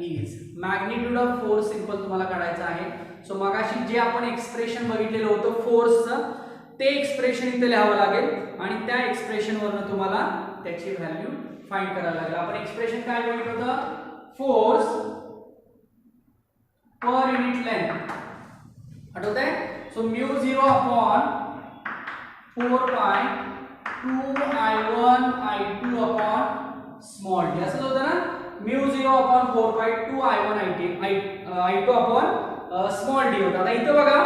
is. Magnitude of force simple तुम्हाला काढायचं आहे. So मगाशी जे आपण expression बघितलेलं होतं फोर्सचं, ते expression इथे लिहावं लागेल आणि त्या एक्सप्रेशन वरून तुम्हाला त्याची व्हॅल्यू फाइंड करायला लागेल. आपण एक्सप्रेशन काय बघितलं होतं, फोर्स पर युनिट लेंथ आठवतंय. So μ0 upon 4 pi 2I1 I2 upon small d असं होतं ना. μ0 upon 4 pi 2I1 I2 upon small d होता. आता इथं बघा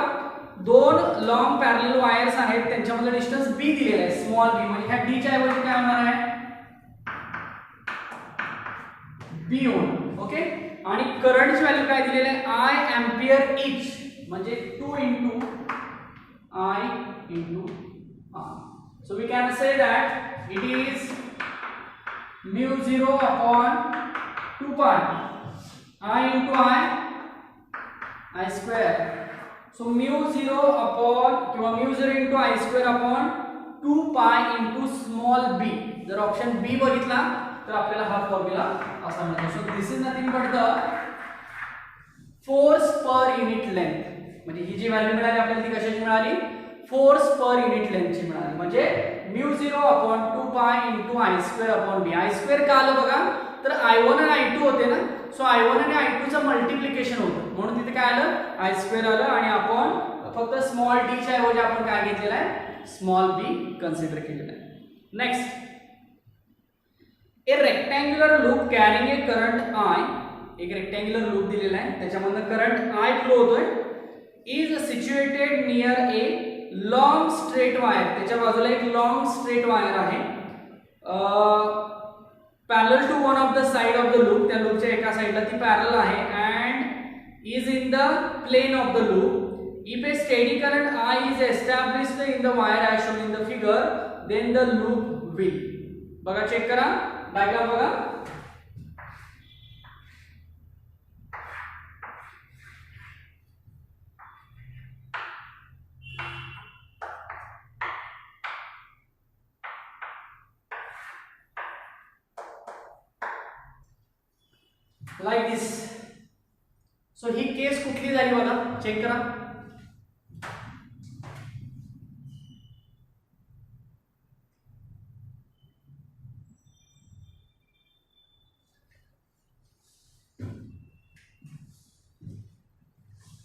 2 लॉंग पॅरलल वायर्स आहेत, त्यांच्यामधलं डिस्टन्स b दिलेलं आहे, स्मॉल b. म्हणजे ह्या d च्या ऐवजी काय होणार आहे b होणार. ओके, आणि करंटची व्हॅल्यू काय दिलेली आहे I एम्पियर इच म्हणजे 2 into I into R. So we can say that it is mu 0 upon 2 pi I into I square. So mu 0 upon किंवा mu 0 into I square upon 2 pi into small b. जर option बी बघितला तर आपल्याला हा formula असा मिळतो. So this is nothing but the force per unit length. म्हणजे ही जी value मिळाली आपल्याला ती कशाची मिळाली फोर्स पर युनिट लेंथची मिळाली. म्हणजे mu 0 upon 2 pi into I square upon b. I square का आलं बघा तर I1 आणि I2 होते ना. सो I1 आणि I2 चं मल्टिप्लिकेशन होतं म्हणून तिथे काय आलं I square आलं आणि आपण फक्त स्मॉल d च्या ऐवजी आपण काय घेतलेलं आहे स्मॉल b कन्सिडर केलेलं आहे. Next a rectangular loop carrying a current I. एक रेक्टँग्युलर लूप दिलेला आहे त्याच्यामधून करंट I फ्लो होतोय is situated near a long straight wire. त्याच्या बाजूला एक लॉन्ग स्ट्रेट वायर आहे parallel to one of the side of the loop. त्या लूपच्या एका साइडला ती पॅरलल आहे and is in the plane of the loop. If a steady current I is established in the wire as shown in the figure then the loop will. बघा check करा diagram बघा. like this. So ही केस कुठली झाली बघा check करा.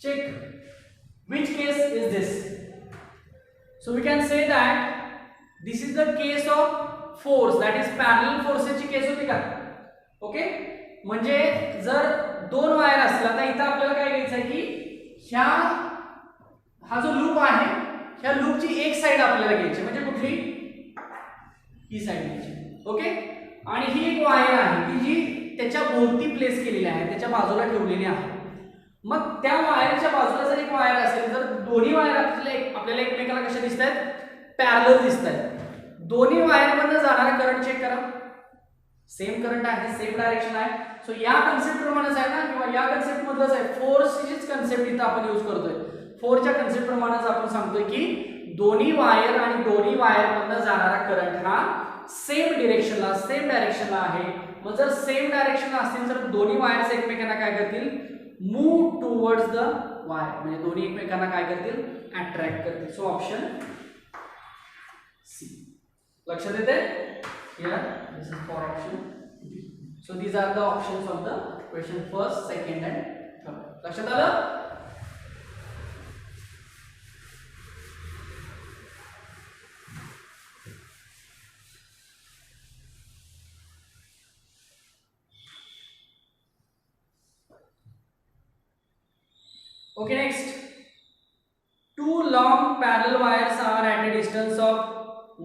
check which case is this. So we can say that this is the case of force that is parallel forces ची केस होती का ओके. म्हणजे जर दोन वायर असला तर इथं आपल्याला काय घ्यायचं आहे की हा जो लूप आहे ह्या लूपची एक साइड आपल्याला घ्यायची म्हणजे कुठली ही साइड घ्यायची ओके. आणि ही एक वायर आहे की जी त्याच्या भोवती प्लेस केलेली आहे त्याच्या बाजूला ठेवलेली आहे. मग त्या वायरच्या बाजूला जर एक वायर असेल तर दोन्ही वायर आपल्याला एकमेकाला कशा दिसतात पॅरलल दिसतात. दोन्ही वायर मधून जाणारा करंट चेक करा सेम करंट आहे सेम डायरेक्शन आहे. सो या कन्सेप्ट प्रमाणेच आहे ना किंवा या कन्सेप्ट मधलंच आहे फोर्सचीच कन्सेप्ट इथं आपण यूज करतोय. फोर्सच्या कन्सेप्ट प्रमाणेच आपण सांगतोय की दोन्ही वायर आणि दोन्ही वायर मधून जाणारा करंट हा सेम डायरेक्शनला आहे. मग जर सेम डायरेक्शनला असतील तर दोन्ही वायर्स एकमेकांना काय करतील मूव टुवर्ड्स द वायर म्हणजे दोन्ही एकमेकांना काय करतील अट्रॅक्ट करतील. So option C. लक्षात येते here this is for option B. So these are the options of the question first second and third. लक्षात आलं. Okay, next. Two long parallel wires are at a distance of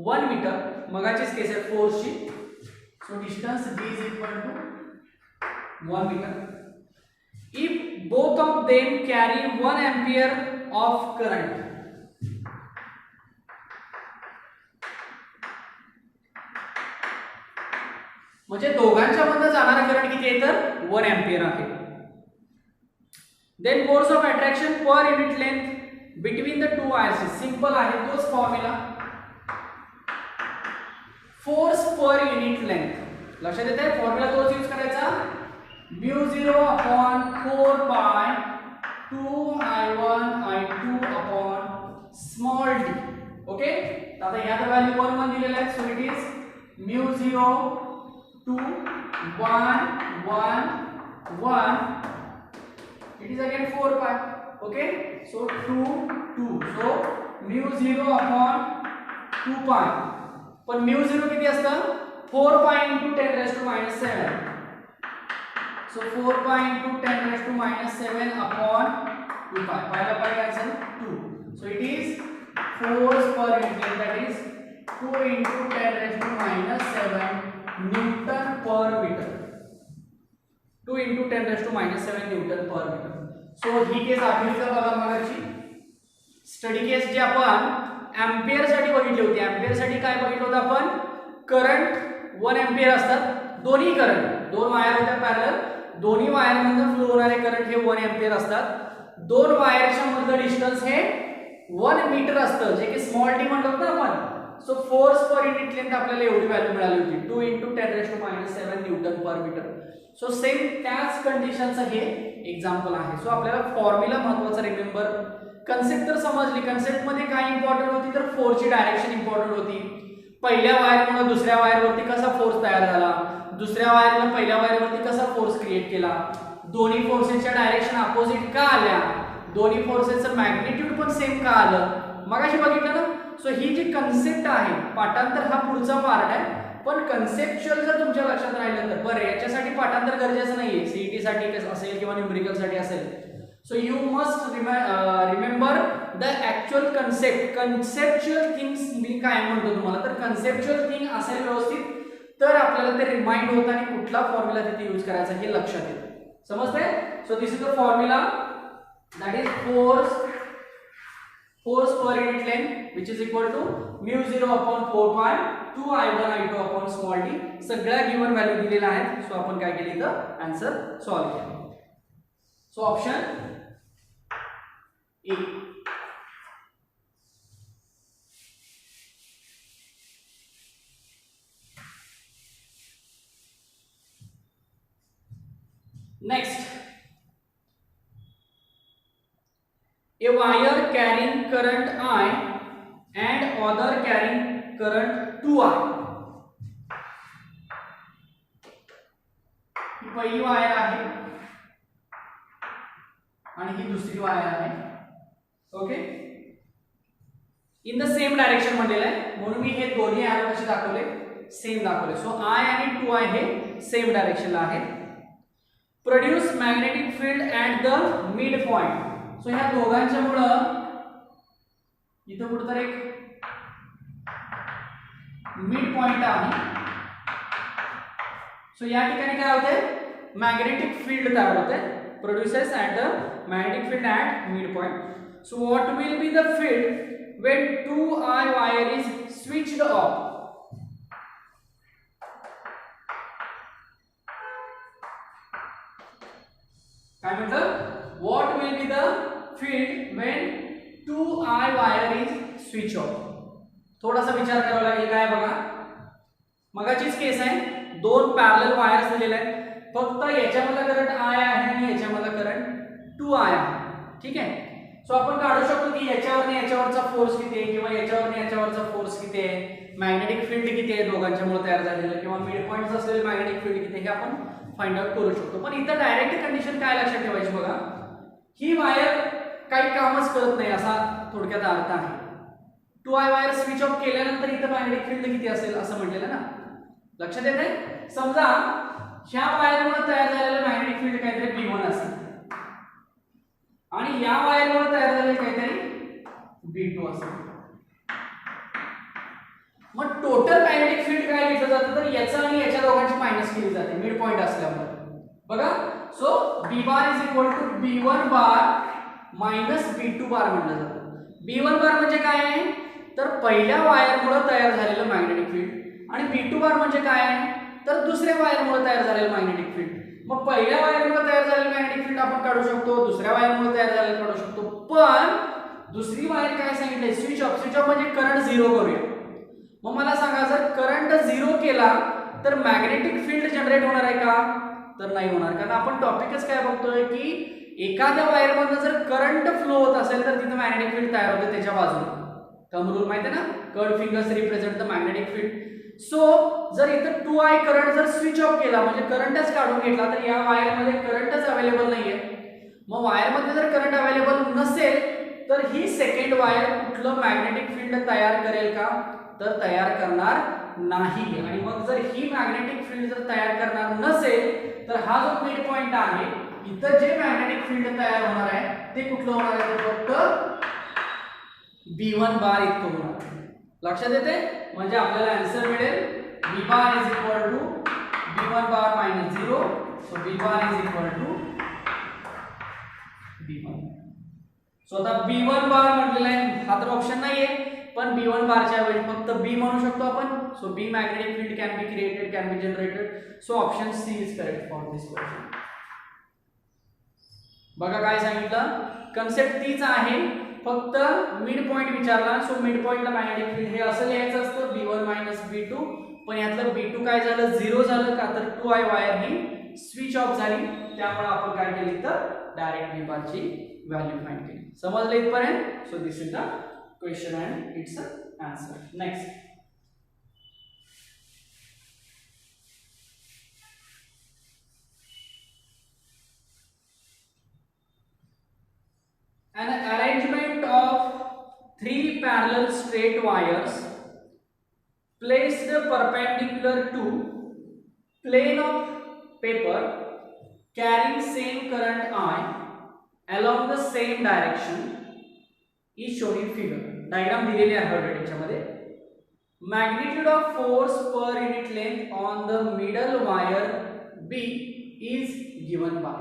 1 meter. मगाचीच केस आहे फोर्सची. So distance D is equal to 1 meter. If both of them carry 1 ampere of current. म्हणजे दोघांच्या मध्ये जाणारा current किती आहे तर 1 एम्पियर आहे. Then force of attraction per unit length between the two wires is simple आहे तोच formula force per unit length. लक्षात येते फॉर्म्युला तोच यूज करायचा mu 0 upon 4 pi 2I1 I2 upon small d. Okay आता ह्या व्हॅल्यू 1 1 दिलेला आहे. So it is mu 0 2 1 1 1 it is again 4 pi. Okay, so 2 2 so mu 0 upon 2 pi. पण mu 0 किती असतं 4 pi into 10 raised to minus 7. So 4 pi into 10 raised to minus 7 upon 2 pi. पहिला pi cancel 2. So it is force per unit length that is 2 into 10 raised to minus 7 Newton per meter. 2 into 10 raised to 10⁻⁷ newton per metre. So ही case आठवली का बघा मागाची study केस जी आपण ampere साठी बघितली होती. Ampere साठी काय बघितलं होतं आपण, करंट 1 एम्पियर असतात, दोन्ही करंट दोन वायर होत्या पॅरलल, दोन्ही वायर मधून फ्लो होणारे करंट हे 1 एम्पियर असतात. दोन वायरच्या मधलं डिस्टन्स हे 1 मीटर असतं, जे की स्मॉल टी म्हणतो ना आपण. So force per unit length आपल्याला एवढी व्हॅल्यू मिळाली होती 2 × 10⁻⁷ newton per metre. So same त्याच कंडिशनचं हे एक्झाम्पल आहे. सो आपल्याला फॉर्म्युला महत्त्वाचा रिमेंबर, कन्सेप्ट तर समजली. कन्सेप्ट मध्ये काय इम्पॉर्टंट होती तर फोर्सची डायरेक्शन इम्पॉर्टंट होती. पहिल्या वायरमुळे दुसऱ्या वायरवरती कसा फोर्स तयार झाला, दुसऱ्या वायरला पहिल्या वायरवरती कसा फोर्स क्रिएट केला, दोन्ही फोर्सेसच्या डायरेक्शन अपोजिट का आल्या, दोन्ही फोर्सेसचं मॅग्निट्यूड पण सेम का आलं, मगाशी बघितलं ना. सो ही जी कन्सेप्ट आहे, पाठांतर हा पुढचा पार्ट आहे, पण कन्सेप्च्युअल जर तुमच्या लक्षात राहिलं तर बरं. याच्यासाठी पाठांतर गरजेचं नाहीये, सीईटी साठी असेल किंवा न्यूमेरिकल साठी असेल. So you must remember the actual concept. Conceptual things मी काय म्हणतो तुम्हाला, तर कन्सेप्च्युअल थिंग असेल व्यवस्थित तर आपल्याला ते रिमाइंड होतं आणि कुठला फॉर्म्युला तिथे यूज करायचा हे लक्षात येतं. समजतंय. So this is the formula, that is force per unit length which is equal to μ0/4π 2I1I2 upon small t. सगळ्या गिवन व्हॅल्यू दिलेल्या आहेत. सो आपण काय केलं इथं आन्सर सॉल्व्ह केला. So option A. Next, a wire carrying current I and other carrying current 2I. ही पहिली wire आहे आणि ही दुसरी वायर आहे. Okay, in the same direction मध्ये आहे, म्हणून मी हे दोन्ही एरो कसे दाखवले, सेम दाखवले. सो I आणि 2I हे सेम डायरेक्शनला आहेत. Produce magnetic field at the mid point. So ह्या दोघांच्या मुळे इथं कुठेतरी एक मिड पॉइंट आहे. सो या ठिकाणी काय होते, मॅग्नेटिक फील्ड तयार होते, produces at the magnetic field at mid point. So what will be the field when 2I wire is switched off. काय म्हणतात, what will be the field when 2I wire is switch off. थोडासा विचार करावा लागेल. काय बघा, मगाचीच केस आहे, दोन पॅरलल वायर्स दिलेले आहेत, फक्त याच्यामधला करंट I आहे आणि याच्यामधला करंट 2I आहे. ठीक आहे. सो आपण काढू शकतो की याच्यावरने याच्यावरचा फोर्स किती आहे किंवा याच्यावरने याच्यावरचा फोर्स किती आहे, मॅग्नेटिक फील्ड किती आहे दोघांच्यामुळे तयार झालेलं, किंवा मिड पॉइंट असलेले मॅग्नेटिक फील्ड किती आहे हे आपण फाइंड आउट करू शकतो. पण इथं डायरेक्ट कंडिशन काय लक्षात ठेवायची बघा, ही वायर काही कामच करत नाही असा थोडक्यात अर्थ आहे. 2I वायर स्विच ऑफ केल्यानंतर इथं मॅग्नेटिक फील्ड किती असेल असं म्हटलेलं ना, लक्षात येत आहे. समजा ह्या वायरमुळे तयार झालेलं मॅग्नेटिक फील्ड काहीतरी B1 असेल आणि या वायरमुळे तयार झालेलं काहीतरी B2 असेल. मग टोटल मॅग्नेटिक फील्ड काय घेतलं जातं तर याचं आणि याच्या दोघांची मायनस केली जाते मिड पॉइंट असल्यामुळे. बघा, so B bar is equal to B1 bar minus B2 bar म्हटलं जातं. B1 बार म्हणजे काय आहे तर पहिल्या वायरमुळे तयार झालेलं मॅग्नेटिक फील्ड आणि B2 बार म्हणजे काय आहे तर दुसऱ्या वायरमुळे तयार झालेलं मॅग्नेटिक फील्ड. मग पहिल्या वायरमुळे तयार झालेलं मॅग्नेटिक फील्ड आपण काढू शकतो, दुसऱ्या वायरमुळे तयार झालेलं काढू शकतो. पण दुसरी वायर काय सांगितलंय, स्विच ऑफ. स्विच ऑफ म्हणजे करंट झिरो करूया. मग मला सांगा, जर करंट झिरो केला तर मॅग्नेटिक फील्ड जनरेट होणार आहे का तर नाही होणार, कारण आपण टॉपिकच काय बघतोय की एखाद्या वायरमधून जर करंट फ्लो होत असेल तर तिथे मॅग्नेटिक फील्ड तयार होते त्याच्या बाजूला. थंब रूल माहिती आहे ना, curled fingers represent the magnetic field. So जर इथं 2I करंट जर स्विच ऑफ केला म्हणजे करंटच काढून घेतला तर या वायरमध्ये करंटच अवेलेबल नाहीये. मग वायरमध्ये जर करंट अवेलेबल नसेल तर ही सेकंड वायर कुठलं मॅग्नेटिक फील्ड तयार करेल का तर तयार करणार नाही. आणि मग जर ही मॅग्नेटिक फील्ड जर तयार करणार नसेल तर हा जो मिड पॉइंट आहे इथं जे मॅग्नेटिक फील्ड तयार होणार आहे ते कुठलं होणार आहे तर फक्त B1 बार इतकं होणार. लक्षात येते, म्हणजे आपल्याला आन्सर मिळेल B bar is equal to B1 bar minus 0. So B bar is equal to B1. So आता B1 बार म्हटलेला आहे, हा तर ऑप्शन नाहीये, पण B1 बारच्या ऐवजी फक्त B म्हणू शकतो आपण. So B magnetic field can be created, can be generated. So option C is correct for this question. बघा काय सांगितलं, कन्सेप्ट तीच आहे, फक्त मिड पॉइंट विचारला. सो मिड पॉइंटला मॅग्नेटिक फील्ड हे असं लिहायचं असतं B1 - B2, पण यातलं B2 काय झालं, 0 झालं का, तर 2I वायर ही स्विच ऑफ झाली. त्यामुळे आपण काय केली, तर डायरेक्ट B बारची व्हॅल्यू फाइंड केली. समजलं इथपर्यंत? So this is the question and it's answer. Next, an arrangement of 3 parallel straight wires placed perpendicular to plane of paper carrying same current I along the same direction is shown in figure. Diagram दिलेली आहे already याच्यामध्ये. Magnitude of force per unit length on the middle wire B is given by.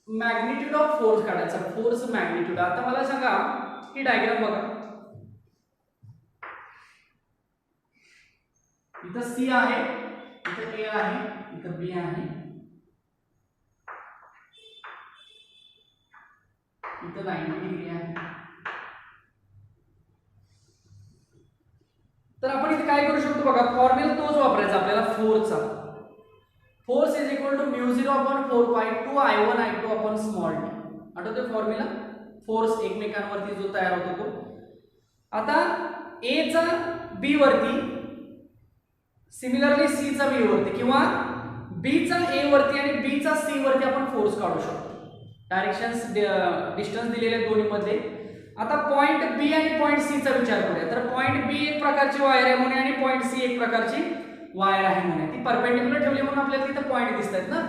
Magnitude of force काढायचा, force magnitude. आता मला सांगा, ही diagram बघा, इथं C आहे, इथं A आहे, इथं B आहे, इथं 90 डिग्री आहे. तर आपण इथे काय करू शकतो बघा, फॉर्म्युला तोच वापरायचा आपल्याला फोर्सचा. Force is equal to μ0/4π2I1I2/d. आठवतोय फॉर्म्युला, फोर्स एकमेकांवरती जो तयार होतो तो. आता A चा B वरती, सिमिलरली C चा B वरती, किंवा B चा A वरती आणि B चा C वरती आपण फोर्स काढू शकतो. डायरेक्शन्स डिस्टन्स दिलेले दोन्ही मध्ये. आता पॉइंट B आणि पॉइंट C चा विचार करूया. तर पॉइंट B एक प्रकारची वायर आहे म्हणे आणि पॉइंट C एक प्रकारची वायर आहे म्हणे. ती परपेंडिक्युलर ठेवली म्हणून आपल्याला तिथे पॉइंट दिसतात ना,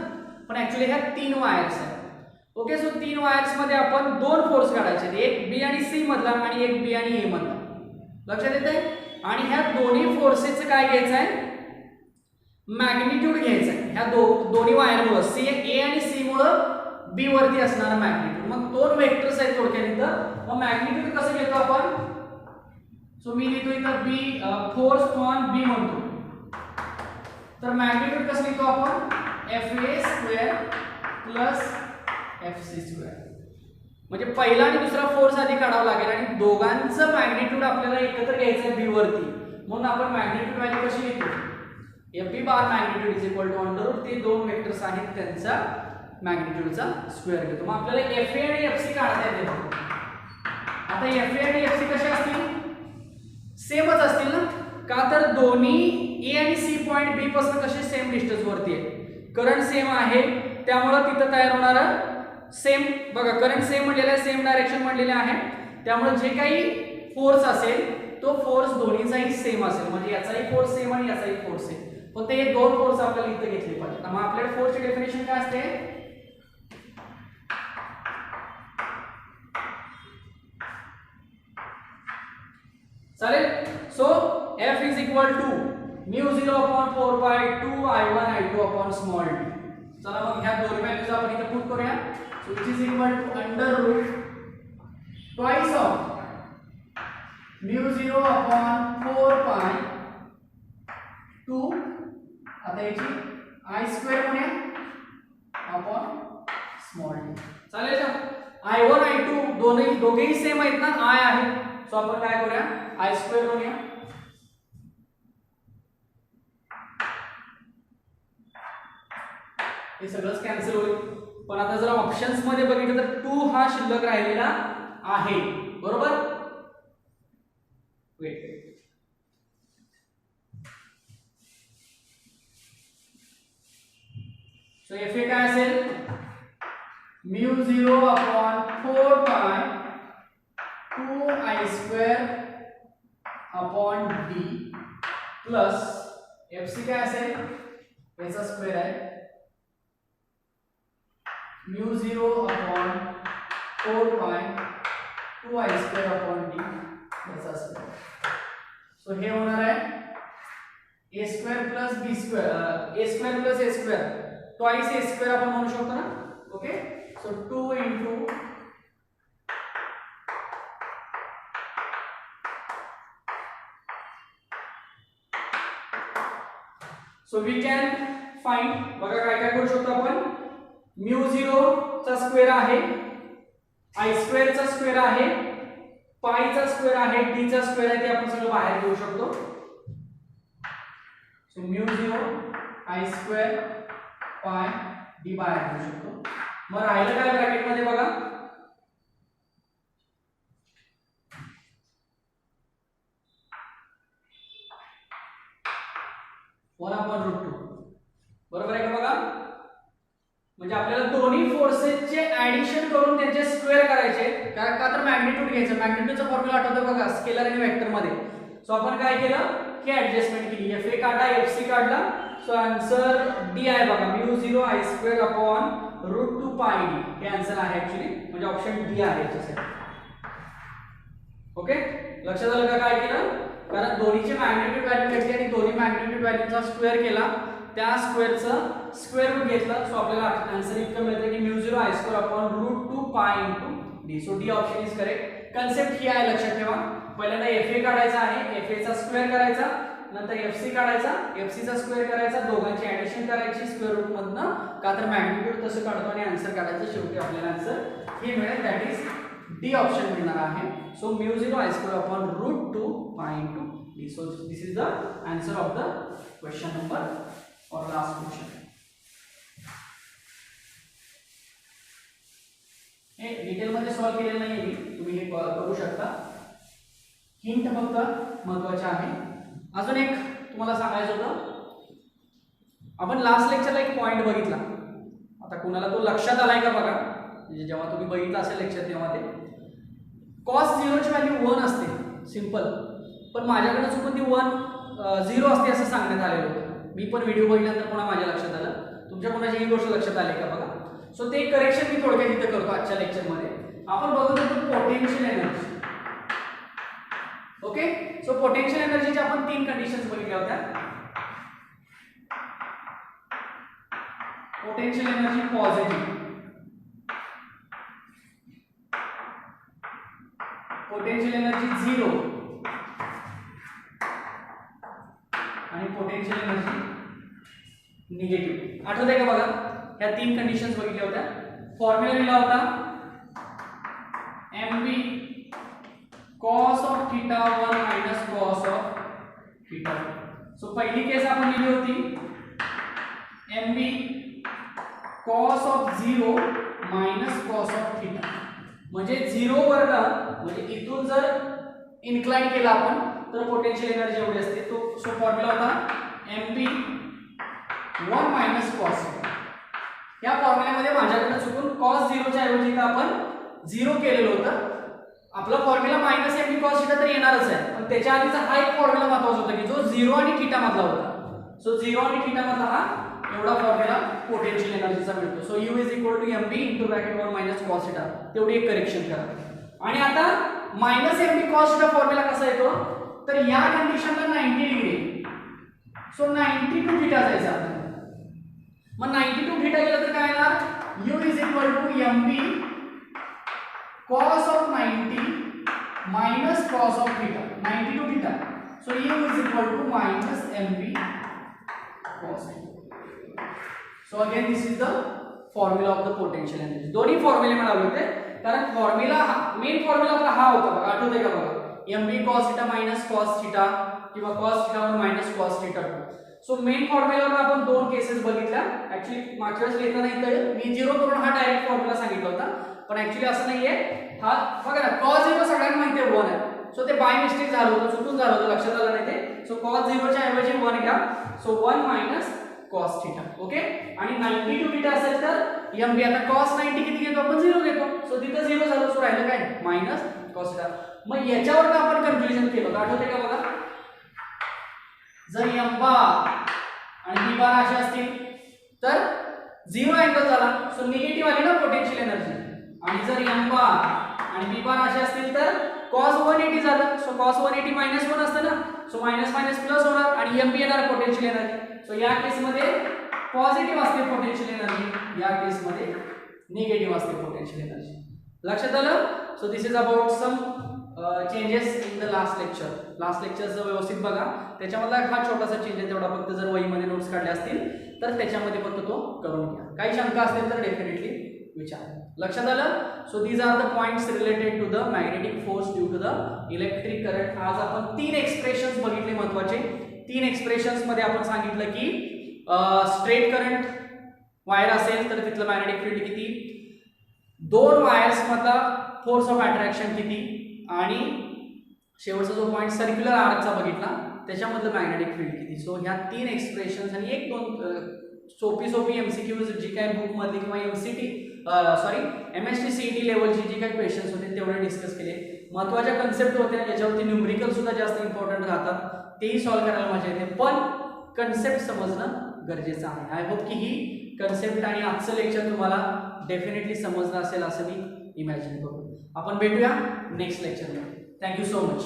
पण ऍक्च्युअली ह्या 3 वायर्स आहेत. ओके, सो 3 वायर्स मध्ये आपण 2 फोर्स काढायचे, एक B आणि C मधला आणि एक B आणि A मधला. लक्षात येतंय? आणि ह्या दोन्ही फोर्सेसचं काय घ्यायचं आहे, मॅग्निट्यूड घ्यायचं आहे. ह्या दोन्ही वायरमुळे A आणि C मुळे B वरती असणारा मॅग्निट्यूड. मग 2 वेक्टर्स आहेत थोडक्यात इथं. मग मॅग्निट्यूड कसं घेतो आपण, सो मी लिहितो इथं B फोर्स ऑन B म्हणतो. तर मॅग्निट्यूड कसं लिहितो आपण, FA² प्लस FC². म्हणजे पहिला आणि दुसरा फोर्स आधी काढावा लागेल आणि दोघांचं मॅग्निट्यूड आपल्याला एकत्र घ्यायचं आहे B वरती. म्हणून आपण मॅग्निट्यूड व्हॅल्यू कशी लिहितो, FB bar magnitude is equal to under root ते 2 वेक्टर्स आहेत त्यांचा मॅग्निट्यूडचा स्क्वेअर घेतो. मग आपल्याला FA आणि FC काढता येते. आता FA आणि FC कसे असतील, सेमच असतील ना, का तर दोन्ही A आणि C पॉइंट B पासून कसे सेम डिस्टन्स वरती आहे, करंट सेम आहे, त्यामुळे तिथं तयार होणारा सेम, बघा करंट सेम म्हणलेला आहे, सेम डायरेक्शन म्हणलेले आहे, त्यामुळे जे काही फोर्स असेल तो फोर्स दोन्हीचाही सेम असेल. म्हणजे याचाही फोर्स सेम आणि याचाही फोर्स सेम. पण ते 2 फोर्स आपल्याला इथे घेतले पाहिजे. मग आपल्याला फोर्सची डेफिनेशन काय असते, चालेल. So F is equal to μ0/4π2I1I2/d. चला मग ह्या दोन व्हॅल्यूज आपण इथे पुट करूया. So it is equal to under root twice of μ0/4π2, आता याची I² म्हणूया अपॉन स्मॉल d. चालेल का, I1 I2 दोघेही सेम आहेत ना, I आहे. सो आपण काय करूया, I² म्हणूया. हे सगळंच कॅन्सल होईल. पण आता जर ऑप्शन्स मध्ये बघितलं तर 2 हा शिल्लक राहिलेला आहे, बरोबर. वेट, सो FA काय असेल, μ0/4π2I²/d प्लस FC काय असेल, याचा स्क्वेअर आहे, μ0/4π2I²/d याचा स्क्वेअर. सो हे होणार आहे A² plus B² A² plus A² twice A² आपण म्हणू शकतो ना. Okay, So 2 into so we can find बघा काय काय करू शकतो आपण म्यू 0 चा स्क्वेअर आहे I स्क्वेअर चा स्क्वेअर आहे पाई चा स्क्वेअर आहे d चा स्क्वेअर आहे ते आपण सगळं बाहेर घेऊ शकतो सो म्यू 0 I स्क्वेअर पाय d बाहेर घेऊ शकतो मग राहिलं काय ब्रॅकेट मध्ये बघा वन अपॉन रूट 2 बरोबर आहे का बघा म्हणजे आपल्याला दोन्ही फोर्सेसचे ऍडिशन करून त्यांचे स्क्वेअर करायचे कारण का तर मॅग्निट्यूड घ्यायचं मॅग्निट्यूडचा फॉर्म्युला आठवतो बघा स्केलर आणि वेक्टर मध्ये सो आपण काय केलं की ऍडजस्टमेंट केली fa काढला fc काढला सो आन्सर d आहे बघा mu 0 I square upon root 2 pi d हे आन्सर आहे ऍक्च्युअली म्हणजे ऑप्शन डी आहे याच्यासाठी ओके लक्षात आलं का काय केलं कारण दोन्हीची मॅग्निट्यूड व्हॅल्यू घेतली आणि दोन्ही मॅग्निट्यूड व्हॅल्यूचा स्क्वेअर केला त्या स्क्वेअरचं स्क्वेअर रूट घेतलं सो आपल्याला आन्सर इतकं मिळतं की mu 0 I square upon root 2 pi into d so D option is correct concept ही आहे लक्षात ठेवा पहिल्यांदा fa काढायचा आहे fa चा स्क्वेअर करायचा नंतर fc काढायचा fc चा स्क्वेअर करायचा दोघांची ऍडिशन करायची स्क्वेअर रूट मधनं का तर मॅग्निट्यूड तसं काढतो आणि आन्सर काढायचं शेवटी आपल्याला आन्सर हे मिळेल दॅट इज डी ऑप्शन मिळणार आहे so mu 0 I square upon root 2 pi into d so this is the answer of the question number or last question हे डिटेल मध्ये सॉल्व केलेलं नाहीये मी तुम्ही हे करू शकता हिंट फक्त महत्त्वाचे आहे अजून एक तुम्हाला सांगायचं होतं आपण लास्ट लेक्चरला एक पॉइंट बघितला आता कुणाला तो लक्षात आलाय का बघा म्हणजे जेव्हा तुम्ही बघितला असेल लेक्चर तेव्हा ते cos 0 ची व्हॅल्यू 1 असते सिंपल पण माझ्याकडे चुकून ती 1 0 असते असं सांगण्यात आलेलं होतं मी पण व्हिडिओ बघितल्यानंतर पुन्हा माझ्या लक्षात आलं तुमच्या कोणाची ही गोष्ट लक्षात आली का बघा सो ते करेक्शन मी थोडक्यात इथे करतो आजच्या लेक्चर मध्ये आपण बघत होतो potential energy okay so potential एनर्जीच्या आपण 3 कंडिशन्स बघितल्या होत्या potential energy positive potential energy 0 आणि पोटेन्शियल एनर्जी निगेटिव्ह आठवतंय का बघा ह्या 3 कंडिशन्स बघितल्या होत्या फॉर्म्युला लिहिला होता mv cos of theta 1 minus cos of theta 2 so पहिली केस आपण लिहिली होती mv cos of 0 minus cos of theta म्हणजे 0 वर्ग म्हणजे इथून जर इन्क्लाइन केला आपण तर पोटेन्शियल एनर्जी एवढी असते तो सो फॉर्म्युला होता mv 1 minus cos या फॉर्म्युल्यामध्ये माझ्याकडे चुकून cos 0 च्या ऐवजी आपण 0 केलेलं होतं आपला formula minus mv cos theta तर येणारच आहे पण त्याच्या आधीचा हा एक फॉर्म्युला महत्त्वाचा होता की जो 0 आणि थीटा मधला होता सो 0 आणि थीटा मधला हा एवढा फॉर्म्युला पोटेन्शियल एनर्जीचा मिळतो so u mv into bracket 1 minus cos theta तेवढी एक करेक्शन करा आणि आता minus mv cos theta formula कसा येतो तर या कंडिशनला 90 डिग्री सो 90 टू थीटा जायचा मग 90 टू थीटा गेलं तर काय येणार u mv cos of 90 minus cos of theta 90 to theta so u minus mv cos so again this is the formula of the potential energy दोन्ही फॉर्म्युले मिळाले होते कारण फॉर्म्युला मेन फॉर्म्युला आपला हा होता बघा आठवतंय का बघा mv cos theta minus cos theta किंवा cos theta 1 minus cos theta 2 so main फॉर्म्युल्यावर आपण 2 केसेस बघितल्या ऍक्च्युअली मागच्या वेळेस लिहिताना इथं मी 0 करून हा डायरेक्ट फॉर्म्युला सांगितला होता पण ऍक्च्युअली असं नाहीये हा बघा ना cos 0 सगळ्यांना माहिती आहे 1 आहे सो ते बाय मिस्टेक झालं होतं चुकून झालं होतं लक्षात आलं नाही ते सो cos 0 च्या ऐवजी 1 घ्या so 1 minus cos theta okay आणि 90 टू थीटा असेल तर mv आता cos 90 किती घेतो आपण 0 घेतो सो तिथं 0 झालं सो राहिलं काय मायनस cos थीटा मग याच्यावर आपण कन्फ्युजन केलं होतं आठवते का बघा जर m बार आणि b बार असे असतील तर 0 अँगल झाला सो निगेटिव्ह आली ना पोटेन्शियल एनर्जी आणि जर m बार आणि b बार असे असतील तर cos 180 झालं सो cos 180 minus 1 असतं ना सो मायनस मायनस प्लस होणार आणि mb येणार पोटेन्शियल एनर्जी सो या केस मध्ये पॉझिटिव्ह असते पोटेन्शियल एनर्जी या केस मध्ये निगेटिव्ह असते पोटेन्शियल एनर्जी. लक्षात आलं? So this is about some changes in the last lecture. Last लेक्चरचं व्यवस्थित बघा, त्याच्यामधला हा छोटासा चेंज आहे तेवढा फक्त जर वहीमध्ये नोट्स काढल्या असतील तर त्याच्यामध्ये फक्त तो करून घ्या. काही शंका असतील तर डेफिनेटली विचारा. लक्षात आलं? So these are the points related to the magnetic force due to the electric current. आज आपण 3 एक्सप्रेशन्स बघितले महत्वाचे. 3 एक्सप्रेशन्स मध्ये आपण सांगितलं की स्ट्रेट करंट वायर असेल तर तिथलं मॅग्नेटिक फील्ड किती, 2 वायर्स मधला फोर्स ऑफ अट्रॅक्शन किती, आणि शेवटचा जो पॉइंट सर्क्युलर आर्कचा बघितला त्याच्यामधलं मॅग्नेटिक फील्ड किती. सो ह्या 3 एक्सप्रेशन्स आणि 1-2 सोपी एमसीक्यूज जी काय बुक मधली किंवा MST CET लेवलची जी काही क्वेश्चन्स होते तेवढे डिस्कस केले. महत्त्वाच्या कन्सेप्ट होत्या ज्याच्यावरती न्यूमरिकल सुद्धा जास्त इम्पॉर्टंट राहतात, तेही सॉल्व्ह करायला मजा येते, पण कन्सेप्ट समजणं गरजेचं आहे. आय होप की ही कन्सेप्ट आणि आजचं लेक्चर तुम्हाला डेफिनेटली समजलं असेल असं मी इमॅजिन करतो. आपण भेटूया नेक्स्ट लेक्चरमध्ये. Thank you so much.